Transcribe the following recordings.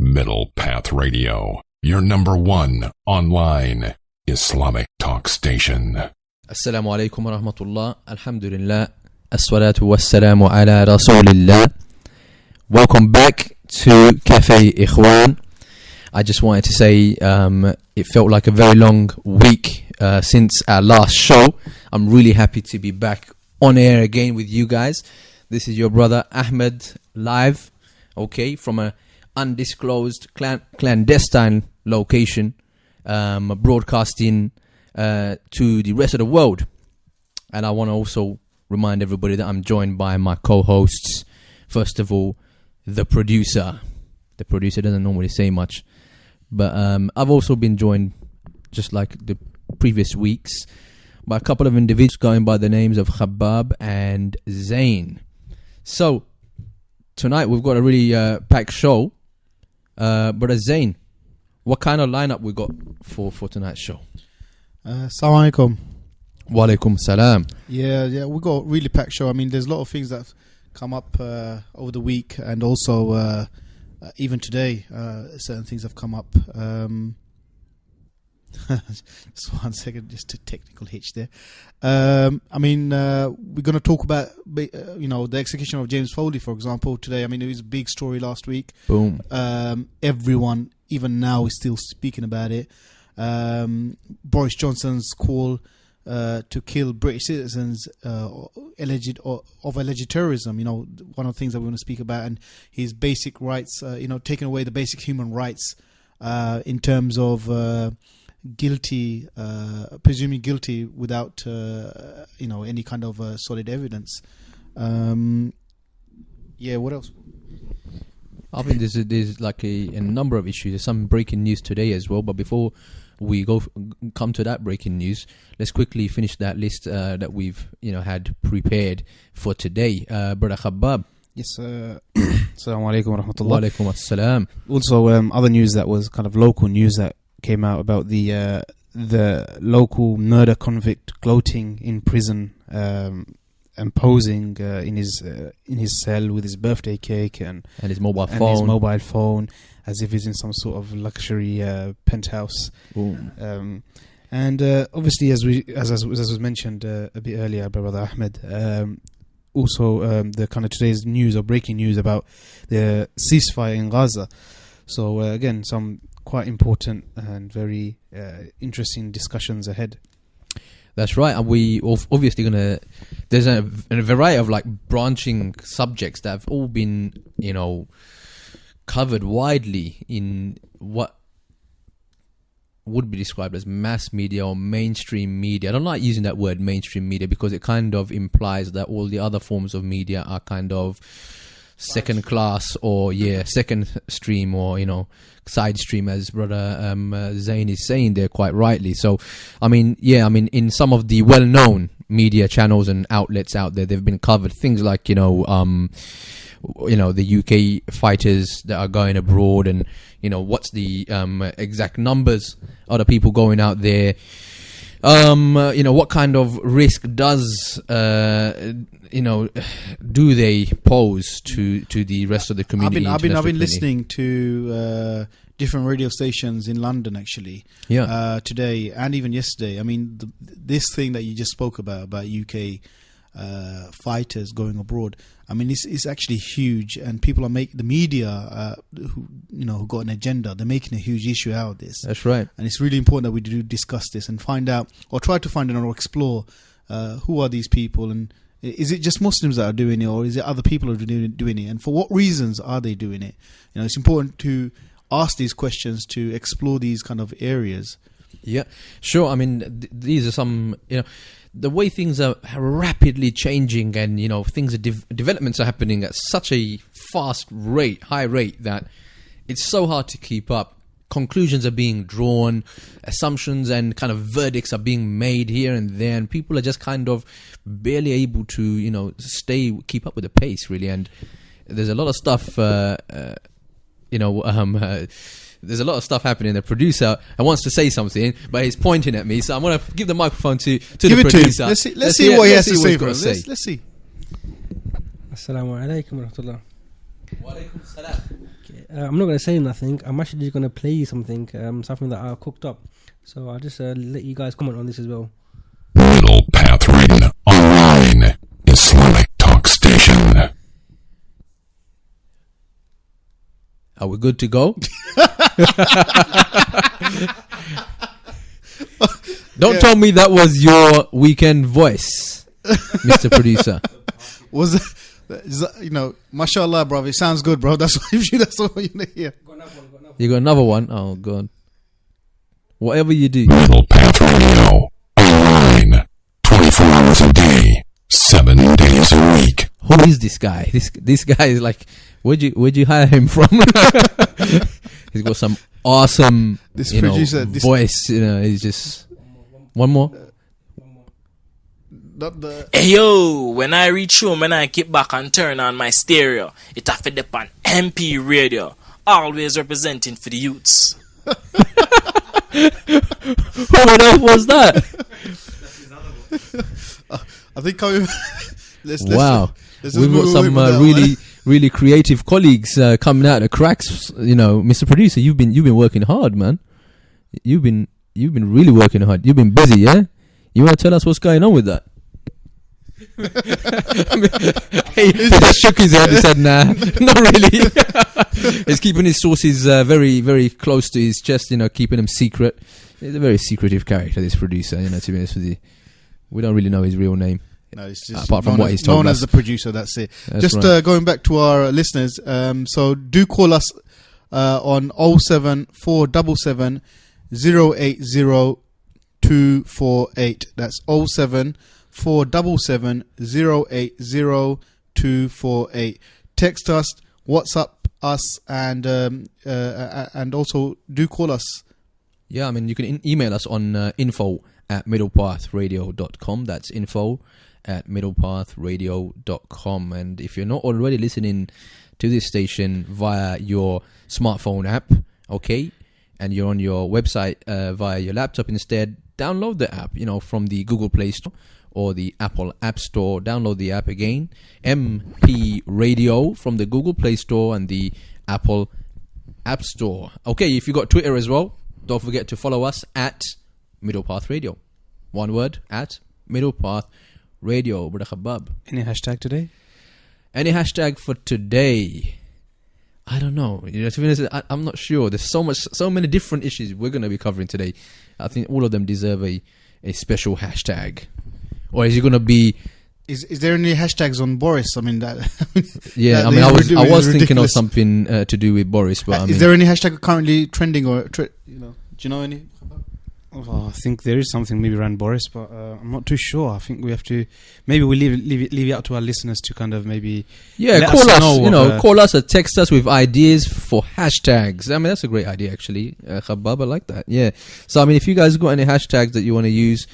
Middle Path Radio, your number one online Islamic talk station. Assalamu alaikum wa rahmatullah. Alhamdulillah. As-salatu was-salamu ala rasulillah. Welcome back to Café, Ikhwan. I just wanted to say it felt like a very long week since our last show. I'm really happy to be back on air again with you guys. This is your brother Ahmed live, okay, from a undisclosed clandestine location, broadcasting to the rest of the world. And I want to also remind everybody that I'm joined by my co-hosts. First of all, the producer. The producer doesn't normally say much, but I've also been joined, just like the previous weeks, by a couple of individuals going by the names of Khabab and Zain. So tonight we've got a really packed show. Brother Zain, what kind of lineup we got for tonight's show? Assalamu alaikum. Wa alaikum salam. Yeah, we got a really packed show. I mean, there's a lot of things that have come up over the week, and also even today, certain things have come up. Just 1 second, just a technical hitch there. I mean, we're going to talk about, the execution of James Foley, for example, today. I mean, it was a big story last week. Boom. Everyone, even now, is still speaking about it. Boris Johnson's call to kill British citizens of alleged terrorism. One of the things that we want to speak about, and his basic rights. Taking away the basic human rights in terms of presuming guilty without any kind of solid evidence. What else? I think there's like a number of issues. There's some breaking news today as well. But before we come to that breaking news, let's quickly finish that list that we've had prepared for today. Brother Khabab. Yes. Assalamu alaikum wa rahmatullah. Wa alaikum assalam. Also, other news that was kind of local news that came out about the local murder convict gloating in prison, and posing in his cell with his birthday cake and his mobile phone as if he's in some sort of luxury penthouse. And obviously, as was mentioned a bit earlier by Brother Ahmed, also the kind of today's news or breaking news about the ceasefire in Gaza. So again, some quite important and very interesting discussions ahead. That's right, and we obviously there's a variety of like branching subjects that have all been covered widely in what would be described as mass media or mainstream media. I don't like using that word mainstream media because it kind of implies that all the other forms of media are kind of second class or second stream or side stream, as Brother Zain is saying there quite rightly. So I mean in some of the well-known media channels and outlets out there, they've been covered things like the UK fighters that are going abroad, and what's the exact numbers of the people going out there. What kind of risk does do they pose to the rest of the community? I've been listening to different radio stations in London actually. Today and even yesterday. I mean, this thing that you just spoke about UK fighters going abroad. I mean, it's actually huge, and people are the media who got an agenda. They're making a huge issue out of this. That's right, and it's really important that we do discuss this and find out, or try to find out, or explore who are these people, and is it just Muslims that are doing it, or is it other people who are doing it, and for what reasons are they doing it? It's important to ask these questions, to explore these kind of areas. Yeah, sure. I mean, these are some the way things are rapidly changing, and developments are happening at such a high rate that it's so hard to keep up. Conclusions are being drawn, assumptions and kind of verdicts are being made here and there, and people are just kind of barely able to keep up with the pace, really. And there's a lot of stuff there's a lot of stuff happening. The producer wants to say something, but he's pointing at me, so I'm going to give the microphone to the producer. Let's see what he has to say for us. Let's see. Assalamu alaikum wa rahmatullah. Wa alaikum salam. I'm not going to say nothing. I'm actually just going to play you something that I cooked up. So I'll just let you guys comment on this as well. Middle Path Radio Online Islamic Talk Station. Are we good to go? Don't tell me that was your weekend voice, Mr. Producer. Was it, mashallah, bro. It sounds good, bro. That's what you need to hear. You got another one? Oh, God. Whatever you do. Middle Path Radio Online 24 hours a day, 7 days a week. Who is this guy? This guy is like, where'd you hire him from? He's got some awesome voice. He's just one more. Hey yo, when I reach home and I get back and turn on my stereo, it have to depend on MP radio, always representing for the youths. Who on earth was that? I think wow. We've got some really creative colleagues coming out of the cracks. Mr. Producer, you've been working hard, man. You've been really working hard. You've been busy, yeah? You want to tell us what's going on with that? He just shook his head and said, nah, not really. He's keeping his sources very, very close to his chest, keeping them secret. He's a very secretive character, this producer, to be honest with you. We don't really know his real name. No, it's just apart from what he's told us. Known as the producer, that's it. That's just right. Going back to our listeners, so do call us on 07477 080 248. That's 07477 080 248. Text us, WhatsApp us, and also do call us. Yeah, you can email us on info@middlepathradio.com. That's info@middlepathradio.com. And if you're not already listening to this station via your smartphone app, okay, and you're on your website via your laptop instead, download the app, from the Google Play Store or the Apple App Store. Download the app again, MP Radio, from the Google Play Store and the Apple App Store. Okay, if you got Twitter as well, don't forget to follow us at Middle Path Radio. One word, at Middle Path Radio. Brother Khabab. Any hashtag today? Any hashtag for today? I don't know. To be honest, I'm not sure. There's so many different issues we're going to be covering today. I think all of them deserve a special hashtag. Or is it going to be? Is there any hashtags on Boris? Yeah, I was thinking of something to do with Boris, but is there any hashtag currently trending or do you know any? I think there is something maybe around Boris, but I'm not too sure. I think we have to. Maybe we leave it out to our listeners to kind of maybe. Yeah, call us. Call us or text us with ideas for hashtags. That's a great idea, actually. Khabab, I like that. Yeah. So if you guys got any hashtags that you want to use,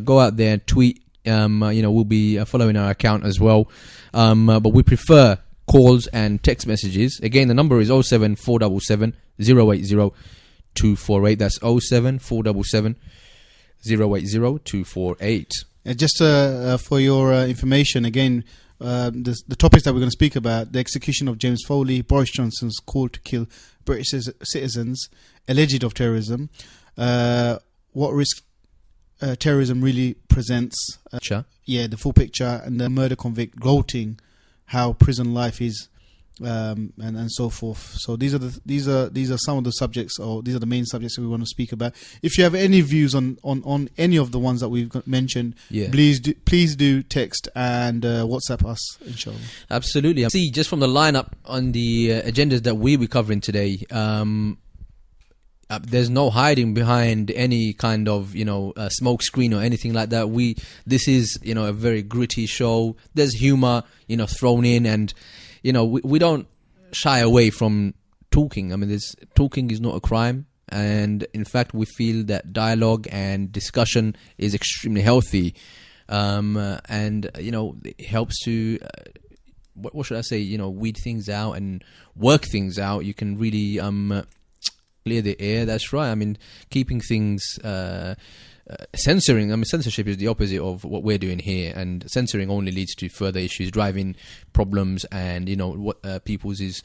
go out there and tweet. We'll be following our account as well. But we prefer calls and text messages. Again, the number is 07477 080 248. That's 07477 080 248. Just for your information, again, the topics that we're going to speak about: the execution of James Foley, Boris Johnson's call to kill British citizens alleged of terrorism, what risk terrorism really presents, the full picture, and the murder convict gloating, how prison life is, and so forth. So these are some of the subjects, or these are the main subjects that we want to speak about. If you have any views on any of the ones that we've mentioned, please do text and WhatsApp us, inshallah. Absolutely. See, just from the lineup on the agendas that we'll be covering today, there's no hiding behind any kind of smoke screen or anything like that. This is a very gritty show. There's humor thrown in, and we don't shy away from talking. Talking is not a crime, and in fact we feel that dialogue and discussion is extremely healthy, and it helps to what should I say, weed things out and work things out. You can really clear the air. That's right. I mean, keeping things, censoring. I mean, censorship is the opposite of what we're doing here, and censoring only leads to further issues, driving problems, and what people's is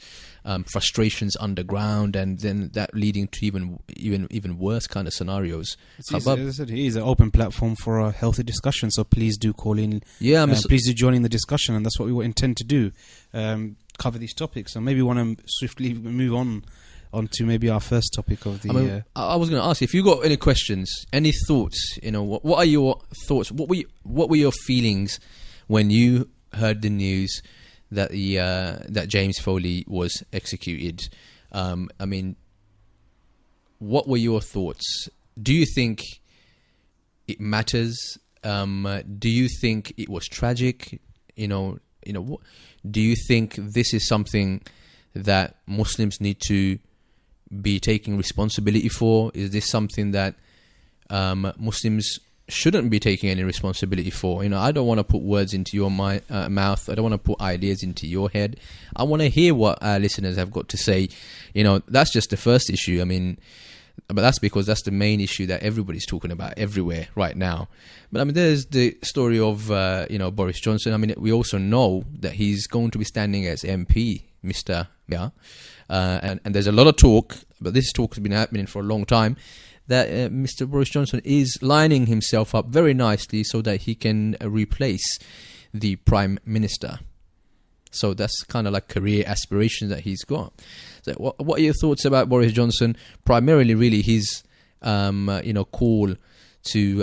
frustrations underground, and then that leading to even worse kind of scenarios. It is an open platform for a healthy discussion, so please do call in. Yeah, please do join in the discussion, and that's what we intend to do. Cover these topics, and maybe want to swiftly move on to maybe our first topic of the. I was going to ask if you got any questions, any thoughts. What are your thoughts? What were your feelings when you heard the news that that James Foley was executed? I mean, what were your thoughts? Do you think it matters? Do you think it was tragic? What do you think this is something that Muslims need to be taking responsibility for? Is this something that Muslims shouldn't be taking any responsibility for? I don't want to put words into your mouth. I don't want to put ideas into your head. I want to hear what our listeners have got to say. That's just the first issue. I mean, but that's because that's the main issue that everybody's talking about everywhere right now. But I mean, there's the story of Boris Jonson. I mean, we also know that he's going to be standing as MP, Mr. Yeah, and there's a lot of talk, but this talk has been happening for a long time, that Mr. Boris Jonson is lining himself up very nicely so that he can replace the Prime Minister. So that's kind of like career aspirations that he's got. So what are your thoughts about Boris Jonson? Primarily, really, his call to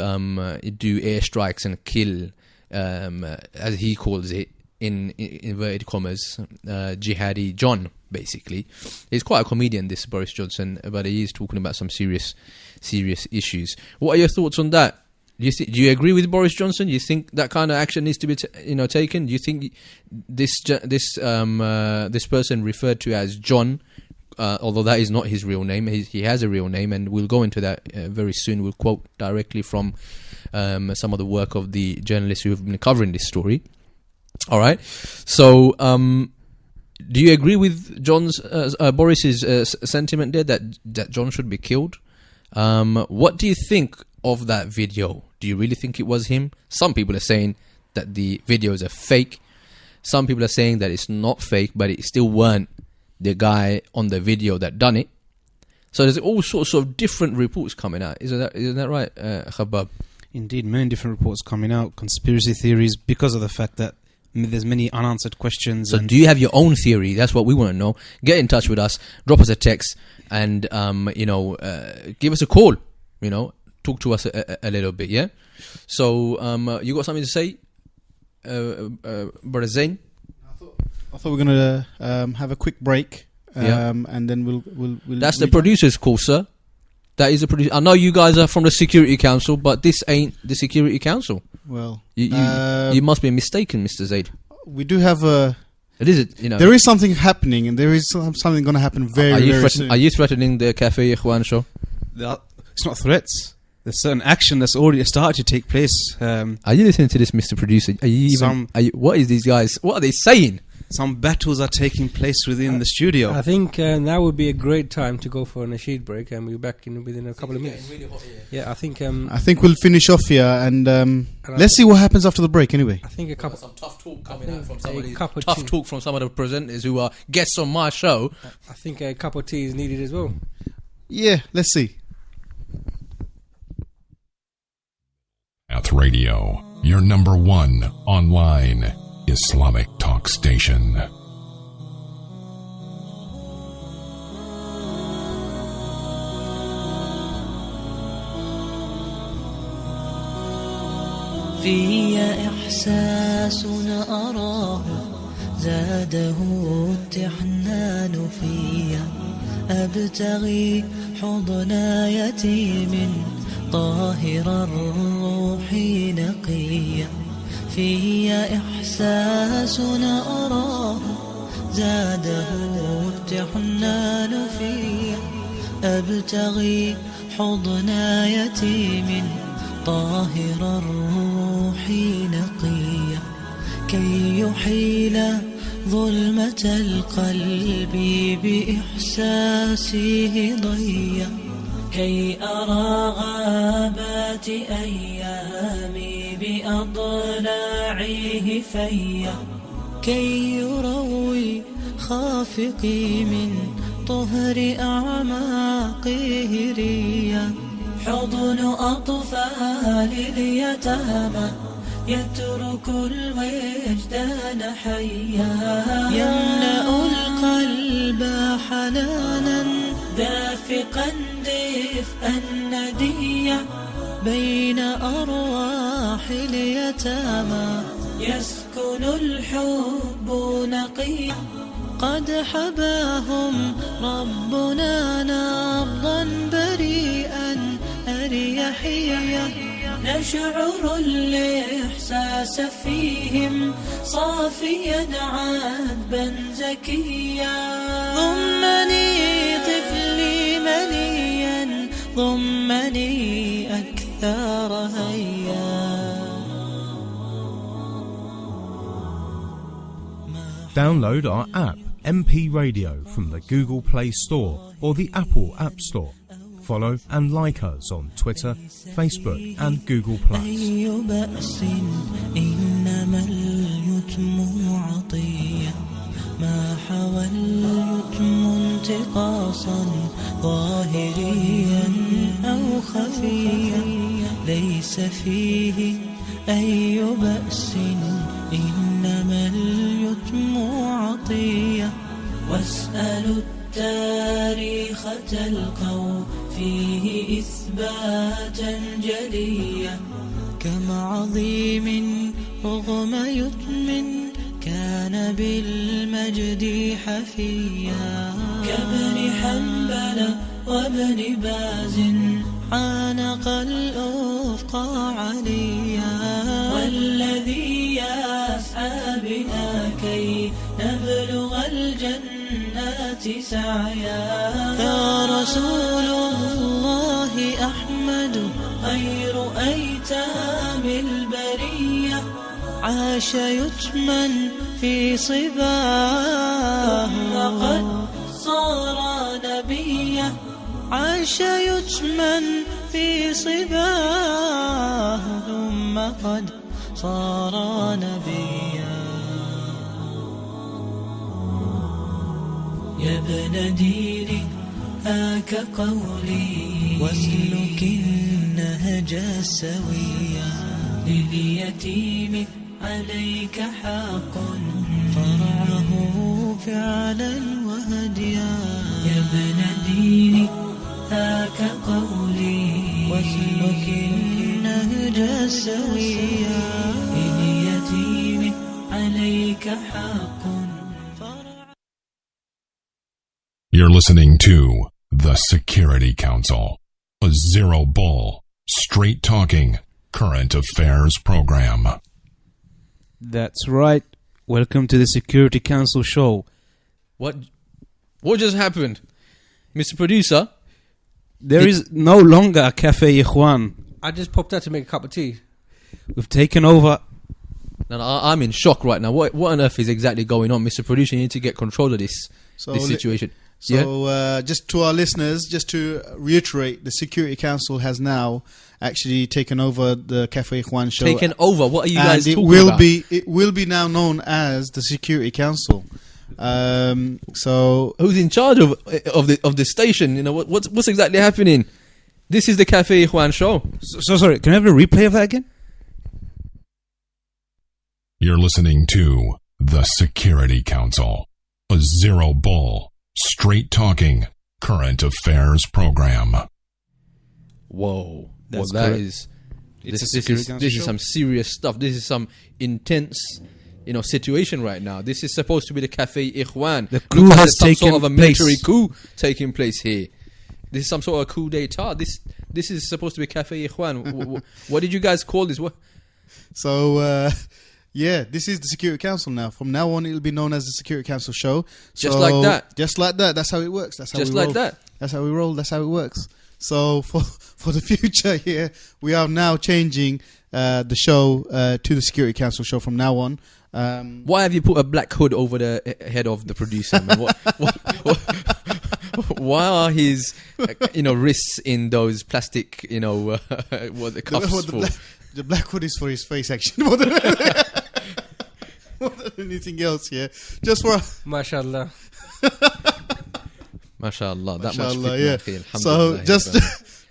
do airstrikes and kill, as he calls it, in inverted commas, jihadi John. Basically, he's quite a comedian, this Boris Jonson, but he is talking about some serious issues. What are your thoughts on that? Do you agree with Boris Jonson? Do you think that kind of action needs to be taken? Do you think this person referred to as John, although that is not his real name, he has a real name, and we'll go into that very soon. We'll quote directly from some of the work of the journalists who have been covering this story. All right, so do you agree with Boris's sentiment there that John should be killed? What do you think of that video? Do you really think it was him? Some people are saying that the videos are fake. Some people are saying that it's not fake, but it still weren't the guy on the video that done it. So there's all sorts of different reports coming out. Isn't that right, Khabab? Indeed, many different reports coming out, conspiracy theories, because of the fact that there's many unanswered questions. So do you have your own theory? That's what we want to know. Get in touch with us, drop us a text, and give us a call. Talk to us a little bit, yeah? So you got something to say, Brother Zain? I thought we were going to have a quick break, and then we'll that's the producer's call, sir. That is the producer. I know you guys are from the Security Council, but this ain't the Security Council. Well, you must be mistaken, Mr. Zaid. We do have a. It is, There is something happening, and there is something going to happen very soon. Are you threatening the Café Ikhwan show? It's not threats. There's certain action that's already started to take place. Are you listening to this, Mr. Producer? What is these guys? What are they saying? Some battles are taking place within the studio. I think now would be a great time to go for a nasheed break, and we'll be back within a couple of minutes. Really hot here. Yeah, I think we'll finish off here, and let's see what happens after the break. Anyway, I think some tough talk coming out from from some of the presenters who are guests on my show. I think a cup of tea is needed as well. Yeah, let's see. Path Radio, your number one online Islamic talk station. في إحساس أراه زاده التحنان في أبتغي حضن يتيم طاهر الروح نقيا في إحساس أراه زاده التحنان في أبتغي حضن يتيم طاهر الروح نقيا كي يحيل ظلمة القلب بإحساسه ضيّ كي أرى غابات أيامي بأضلاعه فيّ كي يروي خافقي من طهر أعماقه ريا حضن أطفال اليتامى يترك الوجدان حيا يملأ القلب حنانا دافقا دفئا نديا بين أرواح اليتامى يسكن الحب نقيا قد حباهم ربنا نبضا بريئا أريحيا نشعر الإحساس فيهم صافيا عذبا زكيا ضمني طفلي منيا ضمني أكثر هيا. Download our app MP Radio from the Google Play Store or the Apple App Store. Follow and like us on Twitter, Facebook and Google+. أي بأس إنما اليتم عطية ما حوى اليتم انتقاصا ظاهريا أو خفيا ليس فيه أي بأس إنما اليتم عطية واسألوا التاريخ تلقوا فيه إثباتا جليا كم عظيم رغم يتم كان بالمجد حفيا كابن حنبل وابن باز عانق الأفق عليا والذي يسعى بنا كي نبلغ الجنات سعيا يا رسول الله أحمد خير أيتام البرية عاش يتما في صباه وقد صار نبيا عاش يتما في صباه ثم قد صار نبيا يا ابن ديني هاك قولي واسلك النهج السويا لليتيم عليك حق فرعه فعلا وهديا يا ابن ديني هاك قولي واسلك النهج السويا لليتيم عليك حق. You're listening to The Security Council, a zero bull, straight talking, current affairs program. That's right. Welcome to the Security Council show. What just happened? Mr. Producer? There is no longer a Café Ikhwan. I just popped out to make a cup of tea. We've taken over. No, I'm in shock right now. What on earth is exactly going on? Mr. Producer, you need to get control of this situation. So just to our listeners, just to reiterate, the Security Council has now actually taken over the Café Ikhwan show. Taken over? What are you guys talking about? It will be now known as the Security Council. So who's in charge of the station? You know what's exactly happening? This is the Café Ikhwan show. So sorry, can I have a replay of that again? You're listening to The Security Council, a zero bull, straight talking, current affairs program. Whoa. That's well, correct. This is some serious stuff. This is some intense, situation right now. This is supposed to be the Café Ikhwan. The coup has some taken sort of a military place. coup taking place here. This is some sort of coup d'état. This is supposed to be Café Ikhwan. What did you guys call this? What? So this is the Security Council now. From now on, it'll be known as the Security Council show. Just like that. Just like that. That's how it works. That's how Just we roll. like that. That's how we roll. That's how it works. So for the future here, we are now changing the show to the Security Council show from now on. Why have you put a black hood over the head of the producer, man? Why are his, wrists in those plastic, what the cuffs for? The black hood is for his face, actually, more than anything else. Yeah, just for mashallah. Mashallah, that mashallah, much fitna, yeah. So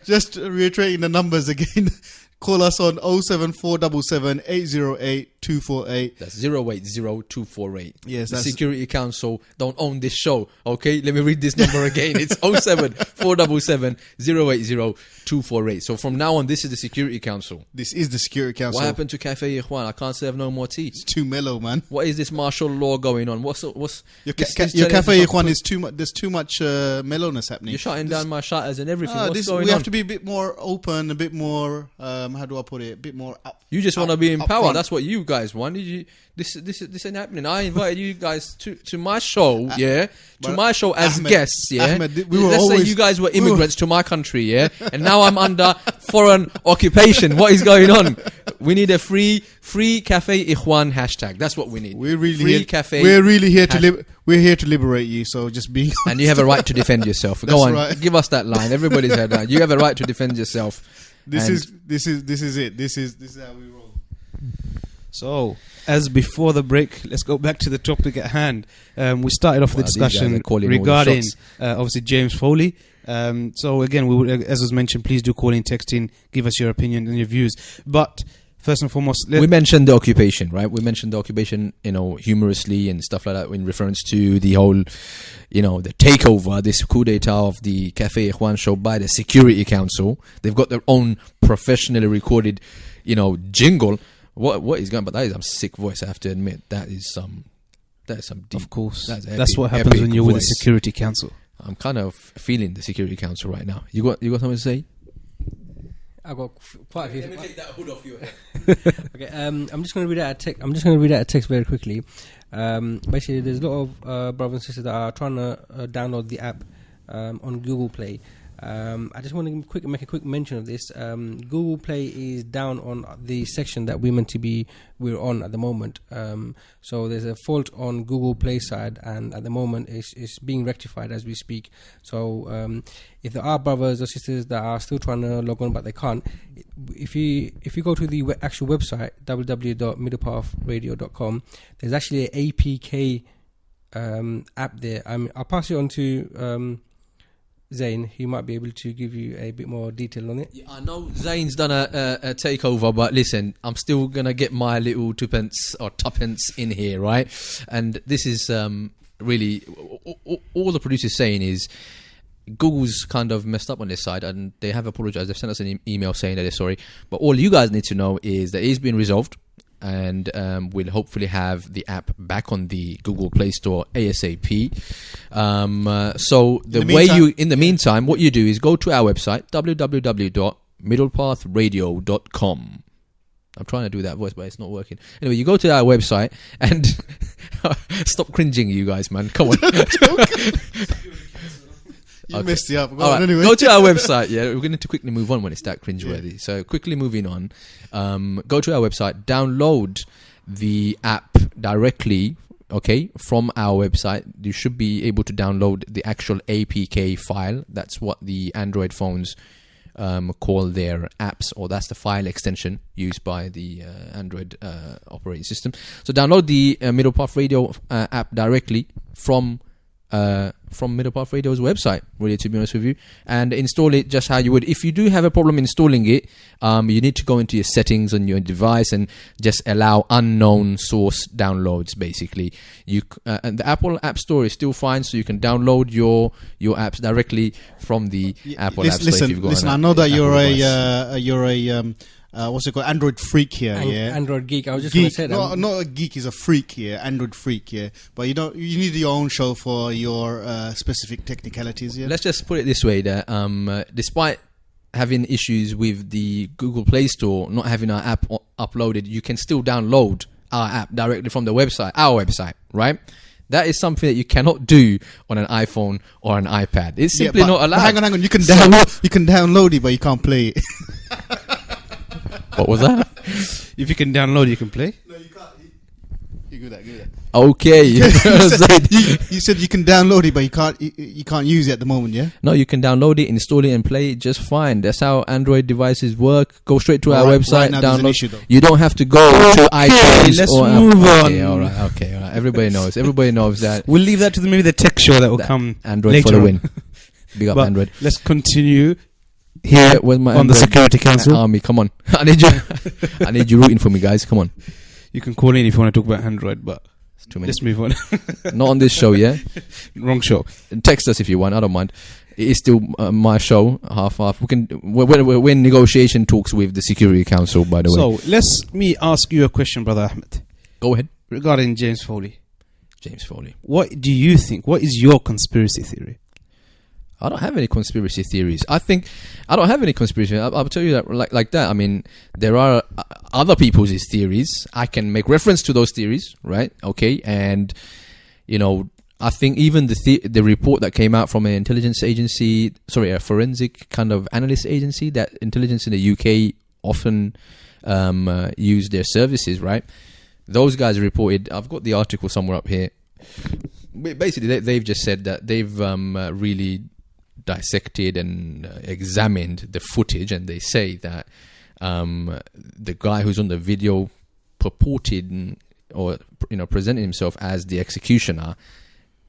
just reiterating the numbers again. Call us on 07477 808 248. That's 080248. Yes, the Security Council don't own this show. Okay, let me read this number again. It's 07477 080 248. So from now on, this is the Security Council. This is the Security Council. What happened to Café Ikhwan? I can't serve no more tea. It's too mellow, man. What is this martial law going on? What's your Café Ikhwan is too much. There's too much mellowness happening. You're shutting down my shutters and everything. What's going on? We have to be a bit more open, a bit more. How do I put it? A bit more up. You just want to be in power. Front. That's what you guys want. This ain't happening. I invited you guys to my show, to my show as Ahmed, guests, Ahmed, Let's say you guys were immigrants to my country, and now I'm under foreign occupation. What is going on? We need a free Café Ikhwan hashtag. That's what we need. We're really free here. Café. We're really here to we're here to liberate you. So just be. And you have a right to defend yourself. Go on, right. Give us that line. Everybody's heard that. You have a right to defend yourself. This is it. This is how we roll. So, as before the break, let's go back to the topic at hand. We started off the discussion regarding obviously James Foley. So again, we would, as was mentioned, please do call in, text in, give us your opinion and your views. But first and foremost, we mentioned the occupation, right? We mentioned the occupation, humorously and stuff like that in reference to the whole, the takeover, this coup d'etat of the Café Ikhwan show by the Security Council. They've got their own professionally recorded, jingle. What is going? But that is some sick voice. I have to admit, that is some deep. Of course, that's what happens when you're with the Security Council. I'm kind of feeling the Security Council right now. You got something to say? I got quite a few. Let me take that hood off your head. Okay, I'm just going to read out a text. I'm just going to read out a text very quickly. Basically, there's a lot of brothers and sisters that are trying to download the app on Google Play. I just want to make a quick mention of this. Google Play is down on the section that we're on at the moment. So there's a fault on Google Play side, and at the moment it's being rectified as we speak. So if there are brothers or sisters that are still trying to log on but they can't, if you go to the actual website www.middlepathradio.com, there's actually an APK app there. I'll pass it on to Zain. He might be able to give you a bit more detail on it. Yeah, I know Zain's done a takeover, but listen, I'm still gonna get my little tuppence in here, right? And this is really all the producer's saying is Google's kind of messed up on this side, and they have apologized. They've sent us an email saying that they're sorry, but all you guys need to know is that it's been resolved, and we'll hopefully have the app back on the Google Play Store ASAP. So in the meantime, what you do is go to our website www.middlepathradio.com. I'm trying to do that voice, but it's not working. Anyway, you go to our website and stop cringing, you guys, man. Come on. You messed it up. Anyway. Go to our website. Yeah, we're going to quickly move on when it's that cringeworthy. Yeah. So quickly moving on. Go to our website. Download the app directly. Okay, from our website. You should be able to download the actual APK file. That's what the Android phones call their apps, or that's the file extension used by the Android operating system. So download the Middle Path Radio app directly from Middle Path Radio's website, really, to be honest with you, and install it just how you would. If you do have a problem installing it, you need to go into your settings on your device and just allow unknown source downloads, basically. And the Apple App Store is still fine, so you can download your apps directly from the Apple App Store. Listen, I know that you're a what's it called? Android freak here, Android geek. I was just going to say that. No, not a geek. He's a freak here. Android freak here. But you need your own show for your specific technicalities here. Let's just put it this way: that despite having issues with the Google Play Store not having our app uploaded, you can still download our app directly from the website, our website, right? That is something that you cannot do on an iPhone or an iPad. It's simply not allowed. Hang on. You can download it, but you can't play it. What was that? If you can download, you can play. No, you can't. Give that. Okay. You said you can download it, but you can't use it at the moment, yeah? No, you can download it, install it, and play it just fine. That's how Android devices work. Go straight to our website, right now there's an download. issue, though. You don't have to go to iTunes. Let's or move Okay, on. all right. Everybody knows. Everybody knows that. We'll leave that to maybe the tech show that will come Android later for the on. win. Big up But Android. let's continue here With my on the Android Security Council. army. Come on, I need you rooting for me, guys. Come on. You can call in if you want to talk about Android, but It's too many. let's move on. Not on this show, yeah. Wrong show. Text us if you want. I don't mind. It is still my show, half. We can. We're in negotiation talks with the Security Council, by the way. So let me ask you a question, Brother Ahmed, Go ahead, regarding James Foley. James Foley. What do you think? What is your conspiracy theory? I don't have any conspiracy theories. I don't have any conspiracy. I'll tell you that like that. I mean, there are other people's theories. I can make reference to those theories, right? Okay, and I think even the report that came out from an intelligence agency, a forensic kind of analyst agency that intelligence in the UK often use their services, right? Those guys reported. I've got the article somewhere up here. Basically, they've just said that they've really dissected and examined the footage, and they say that the guy who's on the video purported or presented himself as the executioner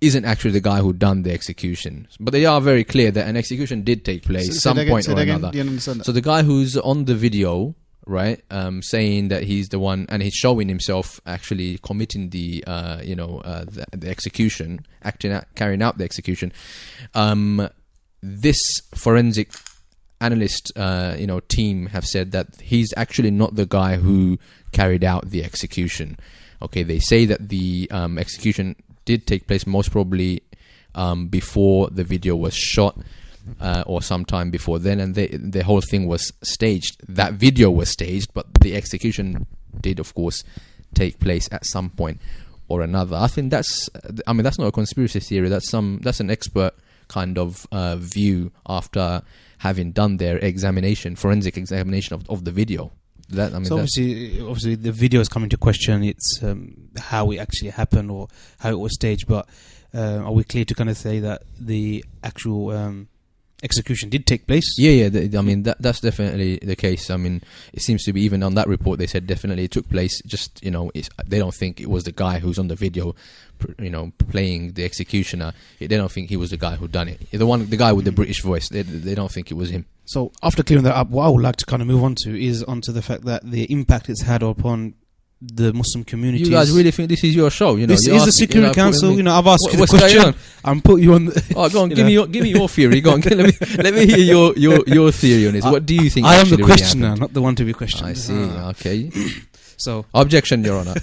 isn't actually the guy who done the execution. But they are very clear that an execution did take place some point or another. So the guy who's on the video, right, saying that he's the one, and he's showing himself actually committing the execution, carrying out the execution. This forensic analyst, team have said that he's actually not the guy who carried out the execution. Okay, they say that the execution did take place most probably before the video was shot, or sometime before then, and the whole thing was staged. That video was staged, but the execution did, of course, take place at some point or another. I think that's not a conspiracy theory. That's an expert kind of view after having done their forensic examination of the video. Obviously the video is coming to question its how it actually happened or how it was staged, but are we clear to kind of say that the actual execution did take place? Yeah. That's definitely the case. I mean, it seems to be, even on that report, they said definitely it took place. Just they don't think it was the guy who's on the video, playing the executioner. They don't think he was the guy who done it. The guy with the British voice. They don't think it was him. So after clearing that up, what I would like to kind of move on to is onto the fact that the impact it's had upon the Muslim community. You guys really think this is your show? This is the Security Council. I've asked you the what's question. going on? I'm put you on. Oh, go on. Give me your theory. Go on. Let me hear your theory on this. What do you think? I am the really questioner, happened? not the one to be questioned. I see. Okay. So objection, Your Honour.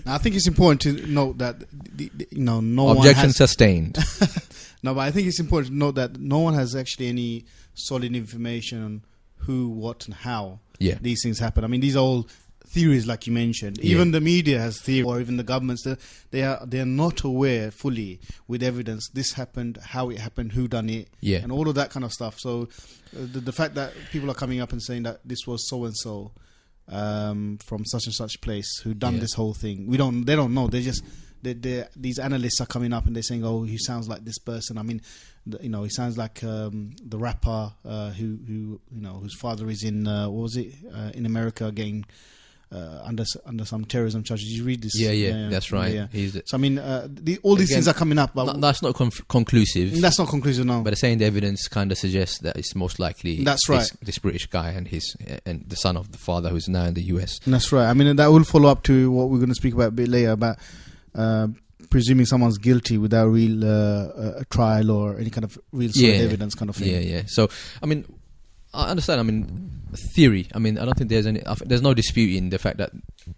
Now, I think it's important to note that no objection one has sustained. No, but I think it's important to note that no one has actually any solid information on who, what, and how these things happen. I mean, these are all theories, like you mentioned. Even the media has theories, or even the governments. They are not aware fully with evidence. This happened, how it happened, who done it, and all of that kind of stuff. So the fact that people are coming up and saying that this was so and so from such and such place who done this whole thing, they don't know. These analysts are coming up and they're saying, "Oh, he sounds like this person." I mean, he sounds like the rapper whose father is in in America getting under some terrorism charges. Did you read this? Yeah, that's right. Yeah. So I mean, all these things are coming up, but that's not conclusive. That's not conclusive, no. But saying the evidence kind of suggests that it's most likely this British guy and the son of the father who's now in the US. That's right. I mean, that will follow up to what we're going to speak about a bit later about presuming someone's guilty without real trial or any kind of real solid evidence kind of thing. Yeah. So, I mean, I understand. I mean, theory. I mean, I don't think there's no dispute in the fact that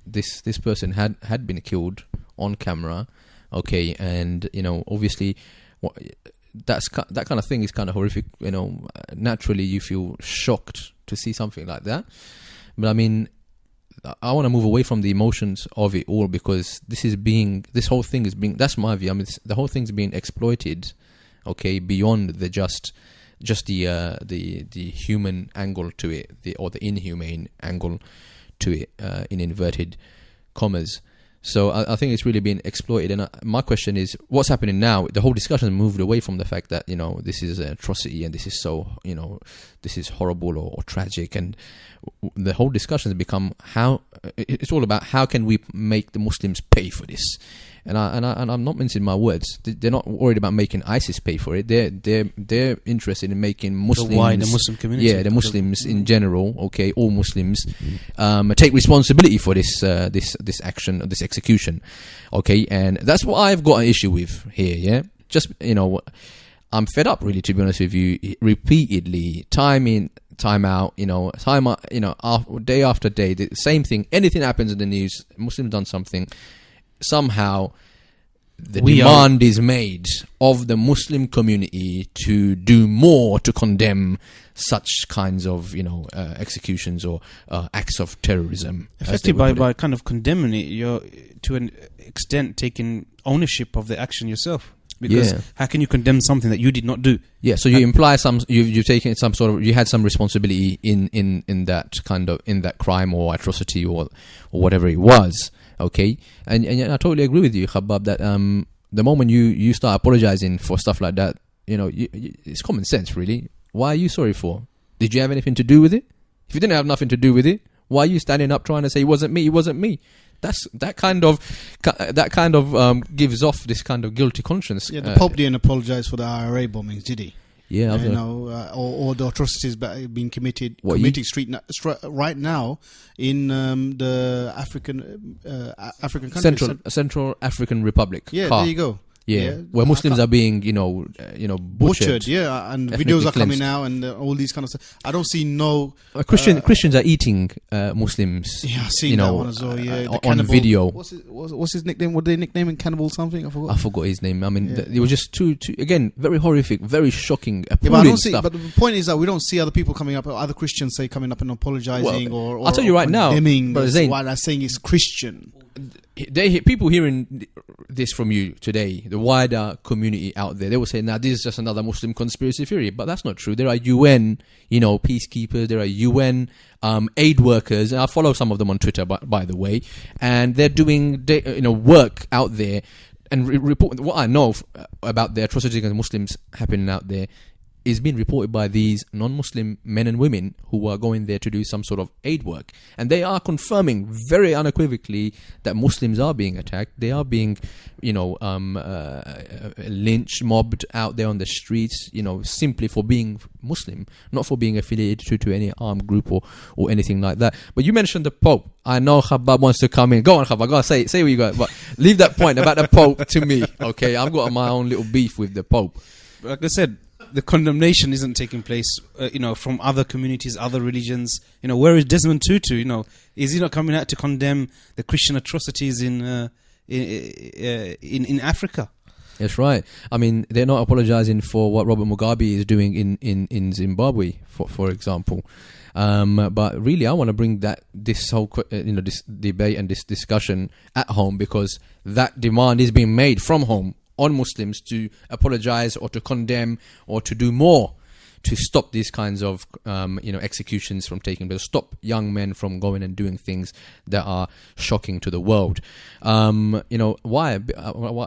this person had been killed on camera. Okay, and obviously, that kind of thing is kind of horrific. Naturally, you feel shocked to see something like that. But I mean, I want to move away from the emotions of it all, because this whole thing is being. That's my view. I mean, the whole thing's being exploited. Okay, beyond the just the human angle to it, or the inhumane angle to it, in inverted commas. So I think it's really been exploited. And my question is, what's happening now? The whole discussion has moved away from the fact that, this is an atrocity and this is so, this is horrible or tragic. And the whole discussion has become it's all about how can we make the Muslims pay for this. And I'm not mincing my words. They're not worried about making ISIS pay for it. They're interested in making Muslims, the wider Muslim community, the Muslims in general, okay, all Muslims, take responsibility for this action, this execution, okay. And that's what I've got an issue with here. Yeah, just I'm fed up, really, to be honest with you. Repeatedly, time in, time out, day after day, the same thing. Anything happens in the news, Muslims done something. Somehow the demand is made of the Muslim community to do more to condemn such kinds of executions or acts of terrorism. Effectively, by kind of condemning it, you're to an extent taking ownership of the action yourself. Because how can you condemn something that you did not do? Yeah, so you imply you've taken some sort of, you had some responsibility in that crime or atrocity or whatever it was. Okay, and I totally agree with you, Khabbab, that the moment you start apologizing for stuff like that, it's common sense, really. Why are you sorry for? Did you have anything to do with it? If you didn't have nothing to do with it, why are you standing up trying to say it wasn't me? That kind of gives off this kind of guilty conscience. Yeah, the Pope didn't apologize for the IRA bombings, did he? Yeah, or the atrocities being committed right now in the African countries. Central African Republic. Yeah, there you go. Yeah, where Muslims are being, butchered. Yeah, and videos are coming out and all these kind of stuff. I don't see no Christians are eating Muslims. Yeah, I've seen that one as well. Yeah, on video. What's his nickname? What they nickname him? Cannibal something? I forgot his name. I mean, it was just too again, very horrific, very shocking, appalling but I don't see, stuff. But the point is that we don't see other people coming up, other Christians coming up and apologizing or I'll tell you right now, why they're saying it's Christian. People hearing this from you today, the wider community out there, they will say, now this is just another Muslim conspiracy theory, but that's not true. There are UN, peacekeepers, there are UN aid workers, and I follow some of them on Twitter, by the way, and they're doing work out there and report. What I know about the atrocities against Muslims happening out there is being reported by these non-Muslim men and women who are going there to do some sort of aid work. And they are confirming very unequivocally that Muslims are being attacked. They are being, lynched, mobbed out there on the streets, simply for being Muslim, not for being affiliated to any armed group or anything like that. But you mentioned the Pope. I know Khabbab wants to come in. Go on, Khabbab. Go on, say what you got. But leave that point about the Pope to me, okay? I've got my own little beef with the Pope. Like I said, the condemnation isn't taking place, from other communities, other religions. Where is Desmond Tutu? Is he not coming out to condemn the Christian atrocities in Africa? That's right. I mean, they're not apologizing for what Robert Mugabe is doing in Zimbabwe, for example. But really, I want to bring this whole this debate and this discussion at home, because that demand is being made from home on Muslims to apologize or to condemn or to do more to stop these kinds of executions from taking place, stop young men from going and doing things that are shocking to the world. Why?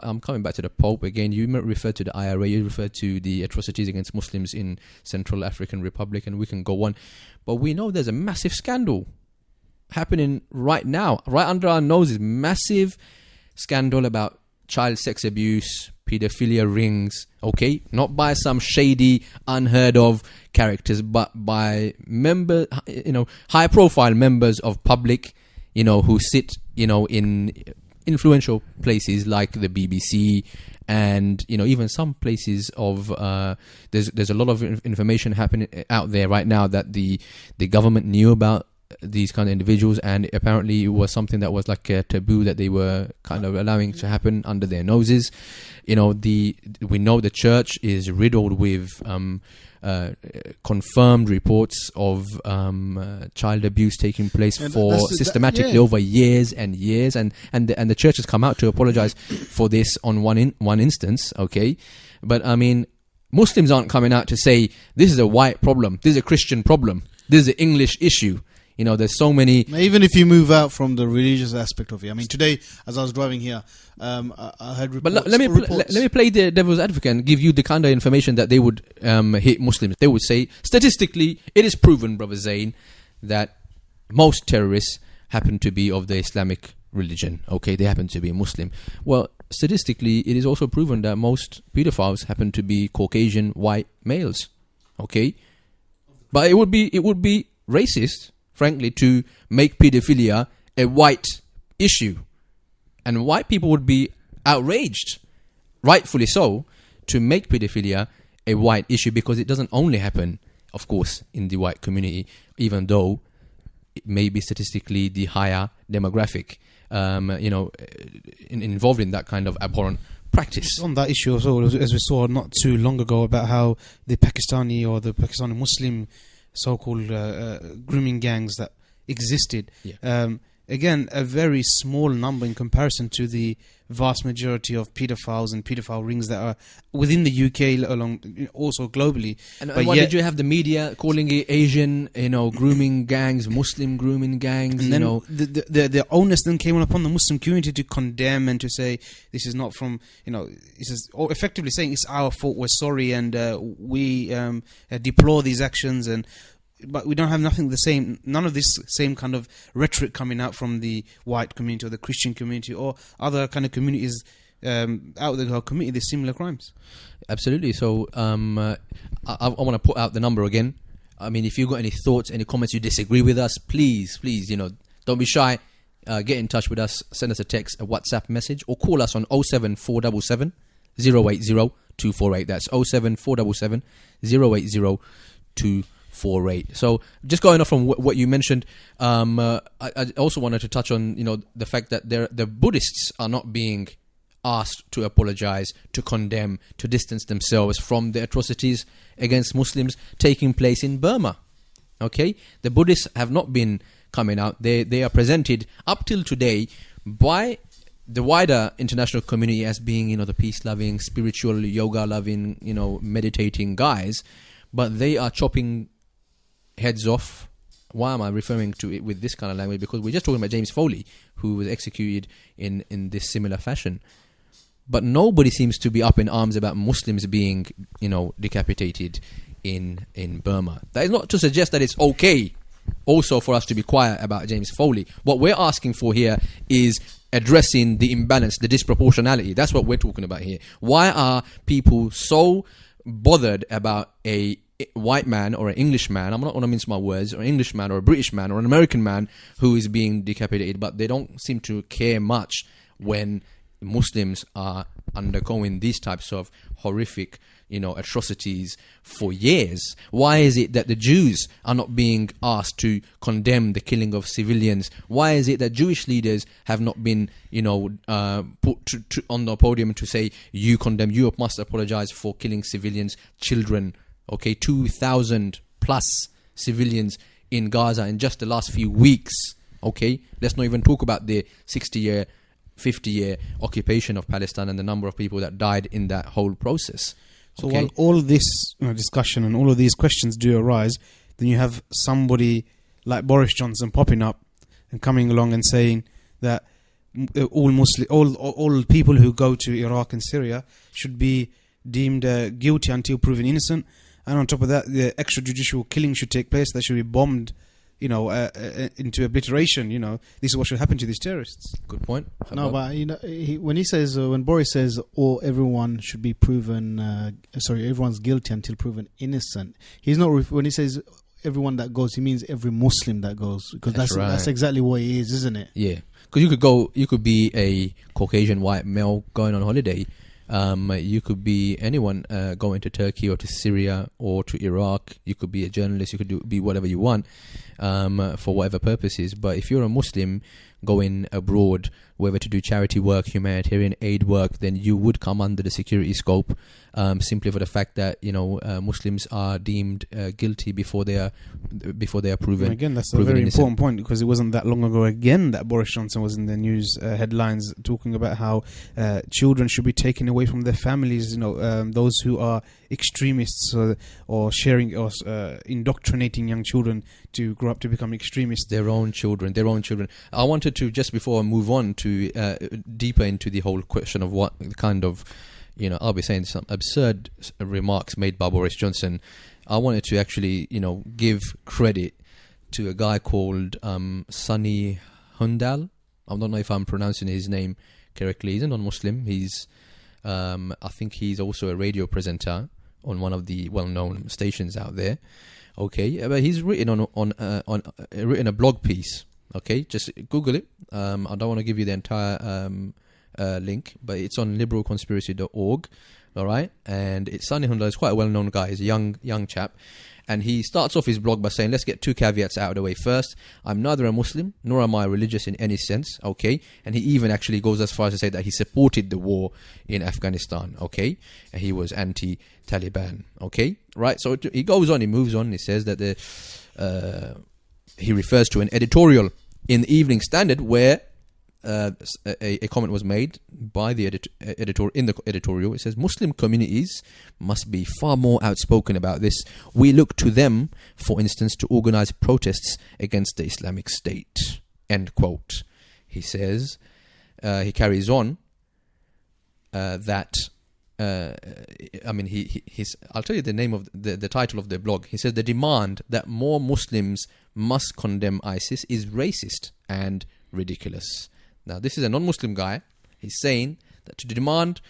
I'm coming back to the Pope again. You referred to the IRA, you referred to the atrocities against Muslims in Central African Republic, and we can go on. But we know there's a massive scandal happening right now, right under our noses. Massive scandal about child sex abuse, pedophilia rings, okay? Not by some shady, unheard of characters, but by high profile members of public, who sit, in influential places like the BBC and, even some places of, there's a lot of information happening out there right now that the government knew about these kind of individuals, and apparently it was something that was like a taboo that they were kind of allowing to happen under their noses. We know the church is riddled with confirmed reports of child abuse taking place systematically over years and years, and the church has come out to apologize for this on one instance, okay? But I mean, Muslims aren't coming out to say this is a white problem, this is a Christian problem, this is an English issue. You know, there's so many. Even if you move out from the religious aspect of it, I mean, today as I was driving here, I heard reports. But let me play the devil's advocate and give you the kind of information that they would hit Muslims. They would say, statistically, it is proven, Brother Zain, that most terrorists happen to be of the Islamic religion. Okay, they happen to be Muslim. Well, statistically, it is also proven that most pedophiles happen to be Caucasian white males. Okay, but it would be racist, frankly, to make pedophilia a white issue, and white people would be outraged, rightfully so, to make pedophilia a white issue, because it doesn't only happen, of course, in the white community, even though it may be statistically the higher demographic, involved in that kind of abhorrent practice. On that issue as well, as we saw not too long ago, about how the Pakistani Muslim so-called grooming gangs that existed. Yeah. Again, a very small number in comparison to the vast majority of pedophiles and pedophile rings that are within the UK, along also globally. And why did you have the media calling it Asian, grooming gangs, Muslim grooming gangs? And then the onus then came upon the Muslim community to condemn and to say this is not from, this is effectively saying it's our fault, we're sorry, and we deplore these actions. But we don't have none of this same kind of rhetoric coming out from the white community or the Christian community or other kind of communities out there who are committing these similar crimes. Absolutely. So I want to put out the number again. I mean, if you've got any thoughts, any comments, you disagree with us, please, don't be shy. Get in touch with us. Send us a text, a WhatsApp message, or call us on 07477 080 248. That's 07477 080 248. So just going off from what you mentioned, I also wanted to touch on the fact that the Buddhists are not being asked to apologize, to condemn, to distance themselves from the atrocities against Muslims taking place in Burma. Okay, the Buddhists have not been coming out. They are presented up till today by the wider international community as being the peace-loving, spiritual, yoga-loving, meditating guys, but they are chopping heads off. Why am I referring to it with this kind of language? Because we're just talking about James Foley, who was executed in this similar fashion. But nobody seems to be up in arms about Muslims being, decapitated in Burma. That is not to suggest that it's okay also for us to be quiet about James Foley. What we're asking for here is addressing the imbalance, the disproportionality. That's what we're talking about here. Why are people so bothered about a white man or an English man, I'm not going to mince my words, or an English man or a British man or an American man who is being decapitated, but they don't seem to care much when Muslims are undergoing these types of horrific, atrocities for years? Why is it that the Jews are not being asked to condemn the killing of civilians? Why is it that Jewish leaders have not been, put on the podium to say, you condemn, you must apologize for killing civilians, children? Okay, 2,000 plus civilians in Gaza in just the last few weeks. Okay, let's not even talk about the 60-year, 50-year occupation of Palestine and the number of people that died in that whole process. So while all this discussion and all of these questions do arise, then you have somebody like Boris Jonson popping up and coming along and saying that all people who go to Iraq and Syria should be deemed guilty until proven innocent. And on top of that, the extrajudicial killing should take place. They should be bombed, into obliteration. This is what should happen to these terrorists. Good point. No, but when Boris says, everyone should be proven, everyone's guilty until proven innocent. He's not when he says everyone that goes, he means every Muslim that goes, because that's exactly what he is, isn't it? Yeah, because you could be a Caucasian white male going on holiday. You could be anyone going to Turkey or to Syria or to Iraq. You could be a journalist. You could be whatever you want for whatever purposes. But if you're a Muslim going abroad, whether to do charity work, humanitarian aid work, then you would come under the security scope, simply for the fact that Muslims are deemed guilty before they are proven. And again, that's a very important point, because it wasn't that long ago again that Boris Jonson was in the news headlines talking about how children should be taken away from their families. Those who are extremists or sharing or indoctrinating young children to grow up to become extremists. Their own children. I wanted to, just before I move on to deeper into the whole question of what kind of, I'll be saying some absurd remarks made by Boris Jonson. I wanted to actually, give credit to a guy called Sunny Hundal. I don't know if I'm pronouncing his name correctly. He's a non-Muslim. He's, I think he's also a radio presenter on one of the well-known stations out there. Okay, but he's written written a blog piece. Okay, just Google it. I don't want to give you the entire link, but it's on liberalconspiracy.org. All right, and it's Sunny Hundal. He's quite a well-known guy. He's a young chap. And he starts off his blog by saying, let's get two caveats out of the way. First, I'm neither a Muslim, nor am I religious in any sense, okay? And he even actually goes as far as to say that he supported the war in Afghanistan, okay? And he was anti-Taliban, okay? Right, so he goes on, he moves on, he says that he refers to an editorial in the Evening Standard where a comment was made by the editor in the editorial. It says, Muslim communities must be far more outspoken about this. We look to them, for instance, to organize protests against the Islamic State. End quote. He says, he carries on that, I'll tell you the name of the title of the blog. He says, the demand that more Muslims must condemn ISIS is racist and ridiculous. Now, this is a non-Muslim guy. He's saying that to demand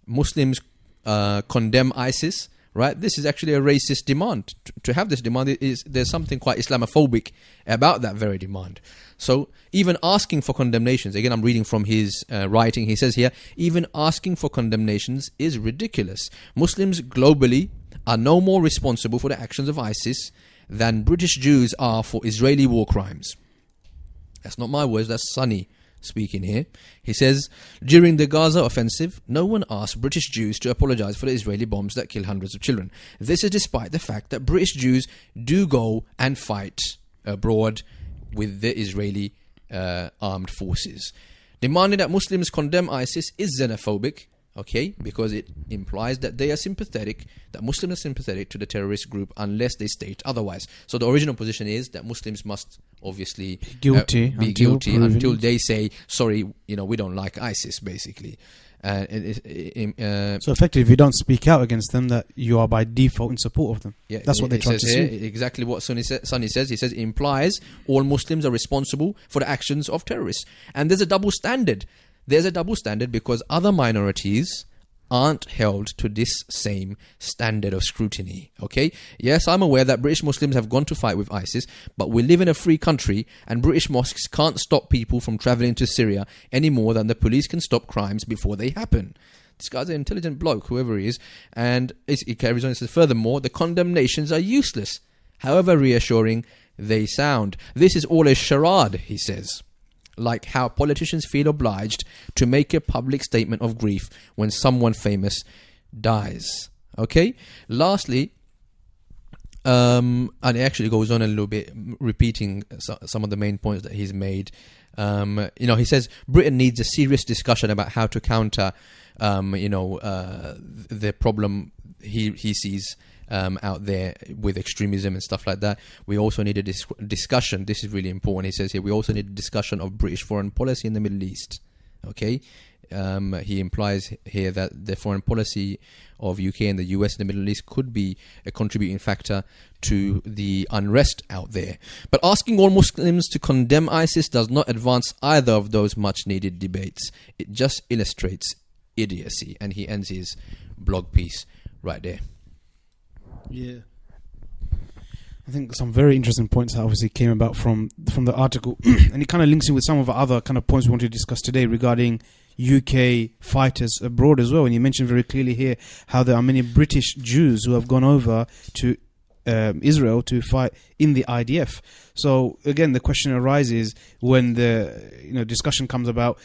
Muslims condemn ISIS, right? This is actually a racist demand. To have this demand, there's something quite Islamophobic about that very demand. So even asking for condemnations, again, I'm reading from his writing. He says here, even asking for condemnations is ridiculous. Muslims globally are no more responsible for the actions of ISIS than British Jews are for Israeli war crimes. That's not my words, that's Sunny speaking here. He says, during the Gaza offensive, no one asked British Jews to apologize for the Israeli bombs that kill hundreds of children. This is despite the fact that British Jews do go and fight abroad with the Israeli armed forces. Demanding that Muslims condemn ISIS is xenophobic, okay, because it implies that they are sympathetic, that Muslims are sympathetic to the terrorist group unless they state otherwise. So the original position is that Muslims must obviously be guilty until they say, sorry, we don't like ISIS, basically. So effectively, if you don't speak out against them, that you are by default in support of them. Yeah, that's what they try to say. Exactly what Sunny says. He says it implies all Muslims are responsible for the actions of terrorists. And there's a double standard. There's a double standard because other minorities aren't held to this same standard of scrutiny, okay? Yes, I'm aware that British Muslims have gone to fight with ISIS, but we live in a free country and British mosques can't stop people from travelling to Syria any more than the police can stop crimes before they happen. This guy's an intelligent bloke, whoever he is, and he carries on and says, furthermore, the condemnations are useless, however reassuring they sound. This is all a charade, he says. Like how politicians feel obliged to make a public statement of grief when someone famous dies. Okay? Lastly, and it actually goes on a little bit, repeating some of the main points that he's made. He says Britain needs a serious discussion about how to counter, the problem he sees out there with extremism and stuff like that. We also need a discussion. This is really important. He says here, we also need a discussion of British foreign policy in the Middle East. Okay? He implies here that the foreign policy of UK and the US in the Middle East could be a contributing factor to the unrest out there. But asking all Muslims to condemn ISIS does not advance either of those much needed debates. It just illustrates idiocy. And he ends his blog piece right there. Yeah, I think some very interesting points that obviously came about from the article, and it kind of links in with some of the other kind of points we want to discuss today regarding UK fighters abroad as well. And you mentioned very clearly here how there are many British Jews who have gone over to Israel to fight in the IDF. So again, the question arises when the discussion comes about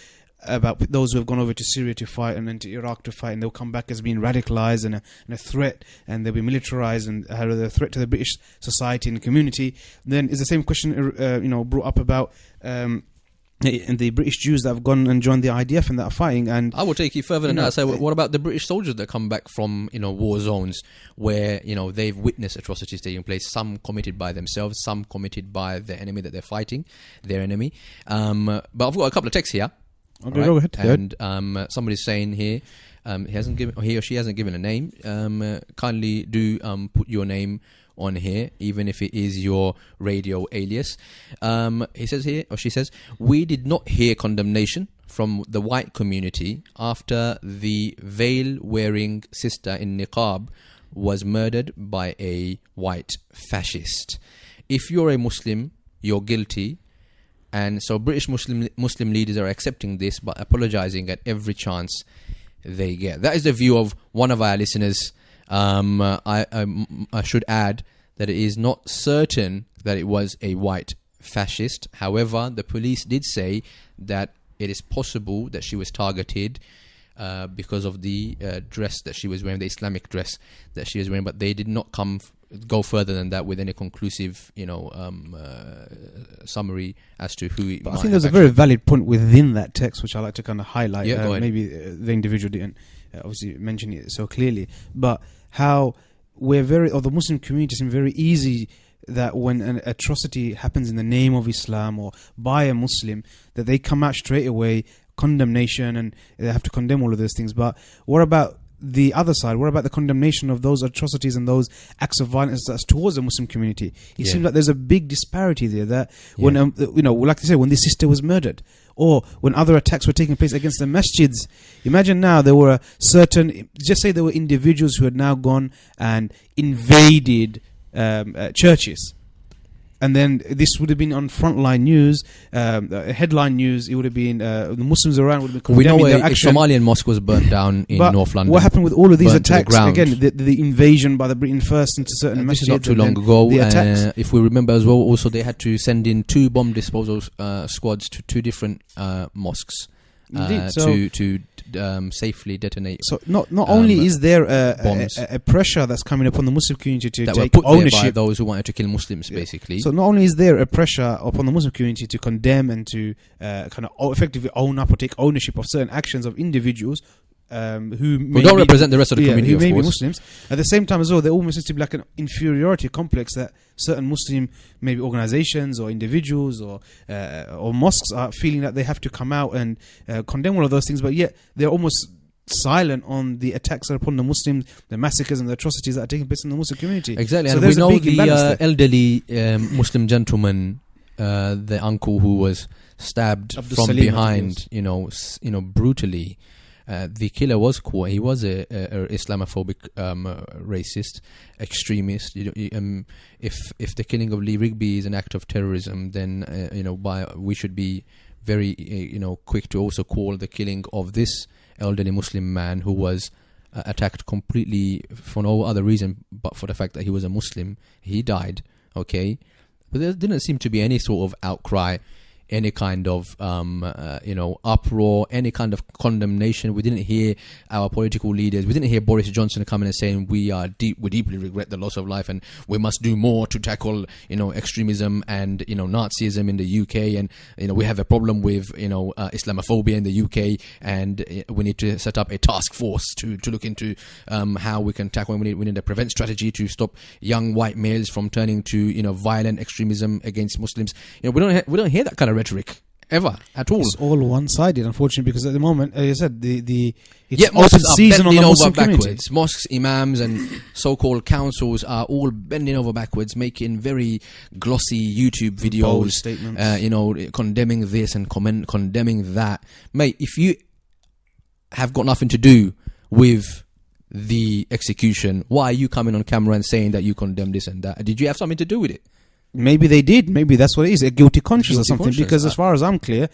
those who have gone over to Syria to fight and then to Iraq to fight, and they'll come back as being radicalized and a threat, and they'll be militarized and have a threat to the British society and community. Then is the same question brought up about and the British Jews that have gone and joined the IDF and that are fighting. And I will take you further than that. So what about the British soldiers that come back from war zones where they've witnessed atrocities taking place? Some committed by themselves, some committed by the enemy that they're fighting, their enemy. But I've got a couple of texts here. Okay, right? Go ahead. And somebody's saying here, he or she hasn't given a name. Kindly do put your name on here, even if it is your radio alias. He says here, or she says, we did not hear condemnation from the white community after the veil-wearing sister in niqab was murdered by a white fascist. If you're a Muslim, you're guilty. And so British Muslim leaders are accepting this, but apologizing at every chance they get. That is the view of one of our listeners. I should add that it is not certain that it was a white fascist. However, the police did say that it is possible that she was targeted because of the dress that she was wearing, the Islamic dress that she was wearing, but they did not go further than that with any conclusive, summary as to who it might have. I think there's a very valid point within that text, which I like to kind of highlight. Yeah, go ahead. Maybe the individual didn't obviously mention it so clearly, but how the Muslim community seem very easy that when an atrocity happens in the name of Islam or by a Muslim, that they come out straight away, condemnation, and they have to condemn all of those things. But what about the other side? What about the condemnation of those atrocities and those acts of violence that's towards the Muslim community? It seems like there's a big disparity there. That when like I said, when this sister was murdered, or when other attacks were taking place against the masjids, imagine now there were just say there were individuals who had now gone and invaded churches. And then this would have been on frontline news, headline news. It would have been the Muslims around would have been condemning their action. We know a Somalian mosque was burnt down in North London. What happened with all of these attacks? Again, the invasion by the Britain first into certain masjids. This is not too long ago. If we remember as well, also they had to send in 2 bomb disposal squads to 2 different mosques to safely detonate. So not only is there a pressure that's coming upon the Muslim community to take ownership, by those who wanted to kill Muslims, basically. So not only is there a pressure upon the Muslim community to condemn and to kind of effectively own up or take ownership of certain actions of individuals who don't represent the rest of the community, who may be course. Muslims. At the same time as well, there almost seems to be like an inferiority complex that certain Muslim maybe organizations or individuals or mosques are feeling that they have to come out and condemn all of those things, but yet they're almost silent on the attacks upon the Muslims, the massacres and the atrocities that are taking place in the Muslim community. Exactly, so and we know the elderly Muslim gentleman, the uncle who was stabbed from behind, brutally. The killer was caught. He was a Islamophobic, racist, extremist. If the killing of Lee Rigby is an act of terrorism, then we should be very quick to also call the killing of this elderly Muslim man who was attacked completely for no other reason but for the fact that he was a Muslim. He died. Okay, but there didn't seem to be any sort of outcry, any kind of uproar, any kind of condemnation. We didn't hear our political leaders. We didn't hear Boris Jonson coming and saying we deeply regret the loss of life and we must do more to tackle extremism and Nazism in the UK, and we have a problem with Islamophobia in the UK, and we need to set up a task force to look into how we can tackle. We need a prevent strategy to stop young white males from turning to violent extremism against Muslims. We don't hear that kind of rhetoric ever at all. It's all one-sided, unfortunately, because at the moment, as I said, it's mosques open season on the Muslim backwards. community. Mosques, imams, and so-called councils are all bending over backwards, making very glossy YouTube videos, bold statements, condemning this and condemning that. Mate, if you have got nothing to do with the execution, why are you coming on camera and saying that you condemn this and that? Did you have something to do with it? Maybe they did. Maybe that's what it is. A guilty conscience or something. Because as far as I'm clear,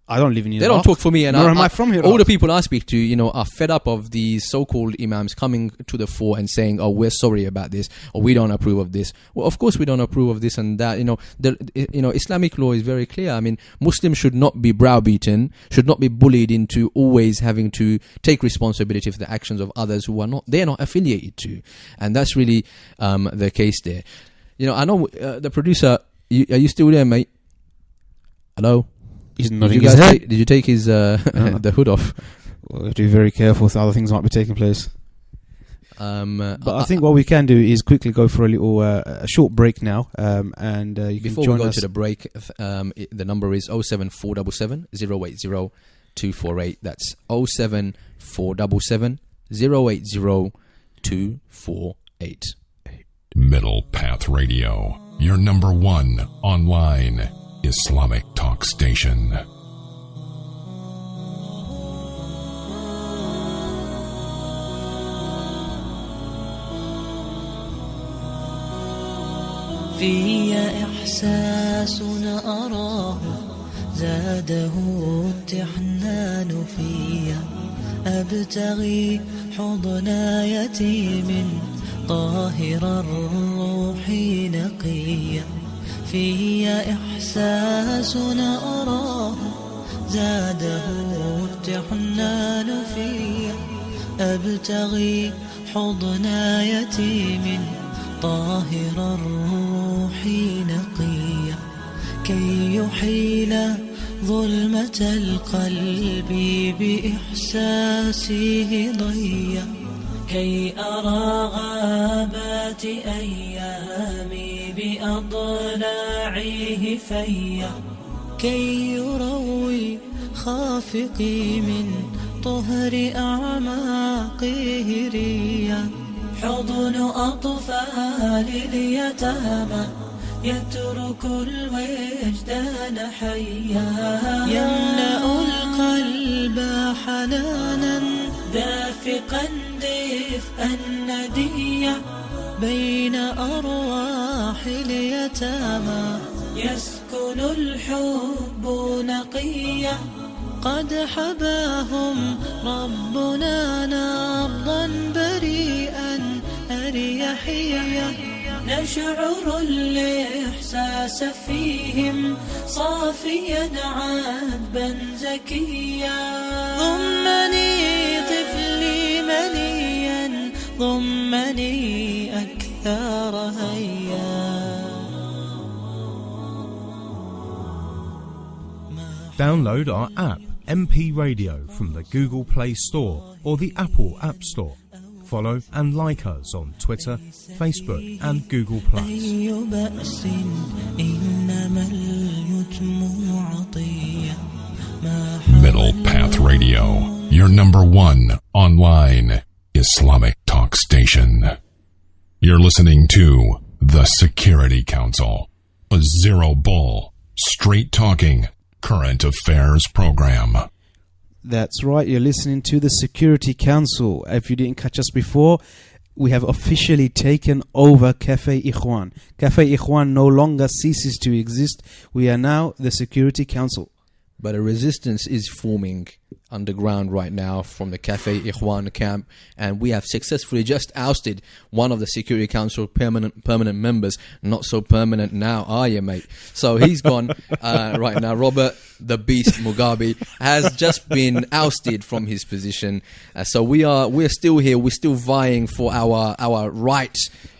I don't live in Iraq. They don't talk for me, and nor am I from Iraq. All the people I speak to, are fed up of these so-called imams coming to the fore and saying, "Oh, we're sorry about this," or "We don't approve of this." Well, of course we don't approve of this and that. Islamic law is very clear. I mean, Muslims should not be browbeaten, should not be bullied into always having to take responsibility for the actions of others who they're not affiliated to, and that's really the case there. I know the producer. Are you still there, mate? Hello. He's nodding his head. Did you take his the hood off? Well, we have to be very careful with other things might be taking place. But I think what we can do is quickly go for a little a short break now, and you can before join we go us. to the break, the number is 07477 080 248. That's 07477 080 248. Middle Path Radio, your number one online Islamic talk station. في إحساس أراه زاده التحنان في أبتغي حضن يتيم طاهر الروح نقيا في إحساس أراه زاده التحنان في أبتغي حضن يتيم طاهر الروح نقيا كي يحيل ظلمة القلب بإحساسه ضيا كي أرى غابات أيامي بأضلاعه فيا كي يروي خافقي من طهر أعماقه ريا حضن أطفال اليتامى يترك الوجدان حيا يملأ القلب حنانا دافقا دفئا نديا بين أرواح اليتامى يسكن الحب نقيا قد حباهم ربنا نبضا بريئا أريحيا نشعر الإحساس فيهم صافيا عذبا زكيا ضمني طفلي منيا ضمني أكثر هيا. Download our app MP Radio from the Google Play Store or the Apple App Store. Follow and like us on Twitter, Facebook and Google+. Middle Path Radio, your number one online Islamic talk station. You're listening to The Security Council, a zero bull, straight talking, current affairs program. That's right, you're listening to the Security Council. If you didn't catch us before, we have officially taken over Café Ikhwan. Café Ikhwan no longer ceases to exist. We are now the Security Council. But a resistance is forming underground right now from the Café Ikhwan camp, and we have successfully just ousted one of the Security Council permanent members. Not so permanent now, are you, mate? So he's gone right now. Robert the Beast Mugabe has just been ousted from his position. So we're still here. We're still vying for our right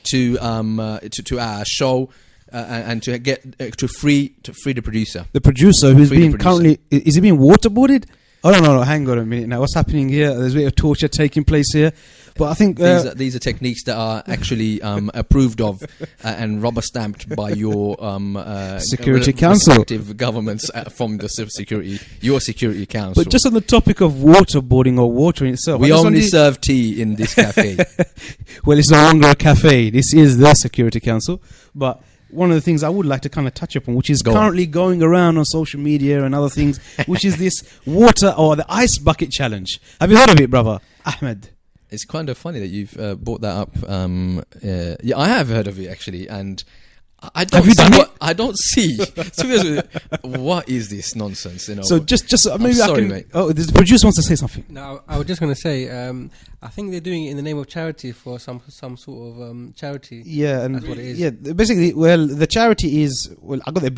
to our show. And to get to free the producer. The producer who's been currently, is he being waterboarded? Oh no, hang on a minute now. What's happening here? There's a bit of torture taking place here. But I think these are techniques that are actually approved of and rubber stamped by your Security Council, respective governments from the your Security Council. But just on the topic of waterboarding or watering itself, we only serve tea in this cafe. Well, it's no longer a cafe. This is the Security Council. But one of the things I would like to kind of touch upon, which is currently going around on social media and other things, which is this water or the ice bucket challenge. Have you heard of it, brother Ahmed? It's kind of funny that you've brought that up. Yeah, I have heard of it actually, and I don't. Have you done it? I don't see. What is this nonsense? You know. So just maybe sorry, I can. Mate. Oh, the producer wants to say something. No, I was just going to say. I think they're doing it in the name of charity for some sort of charity. Yeah, and that's what it is. Yeah, basically, well, the charity is I got the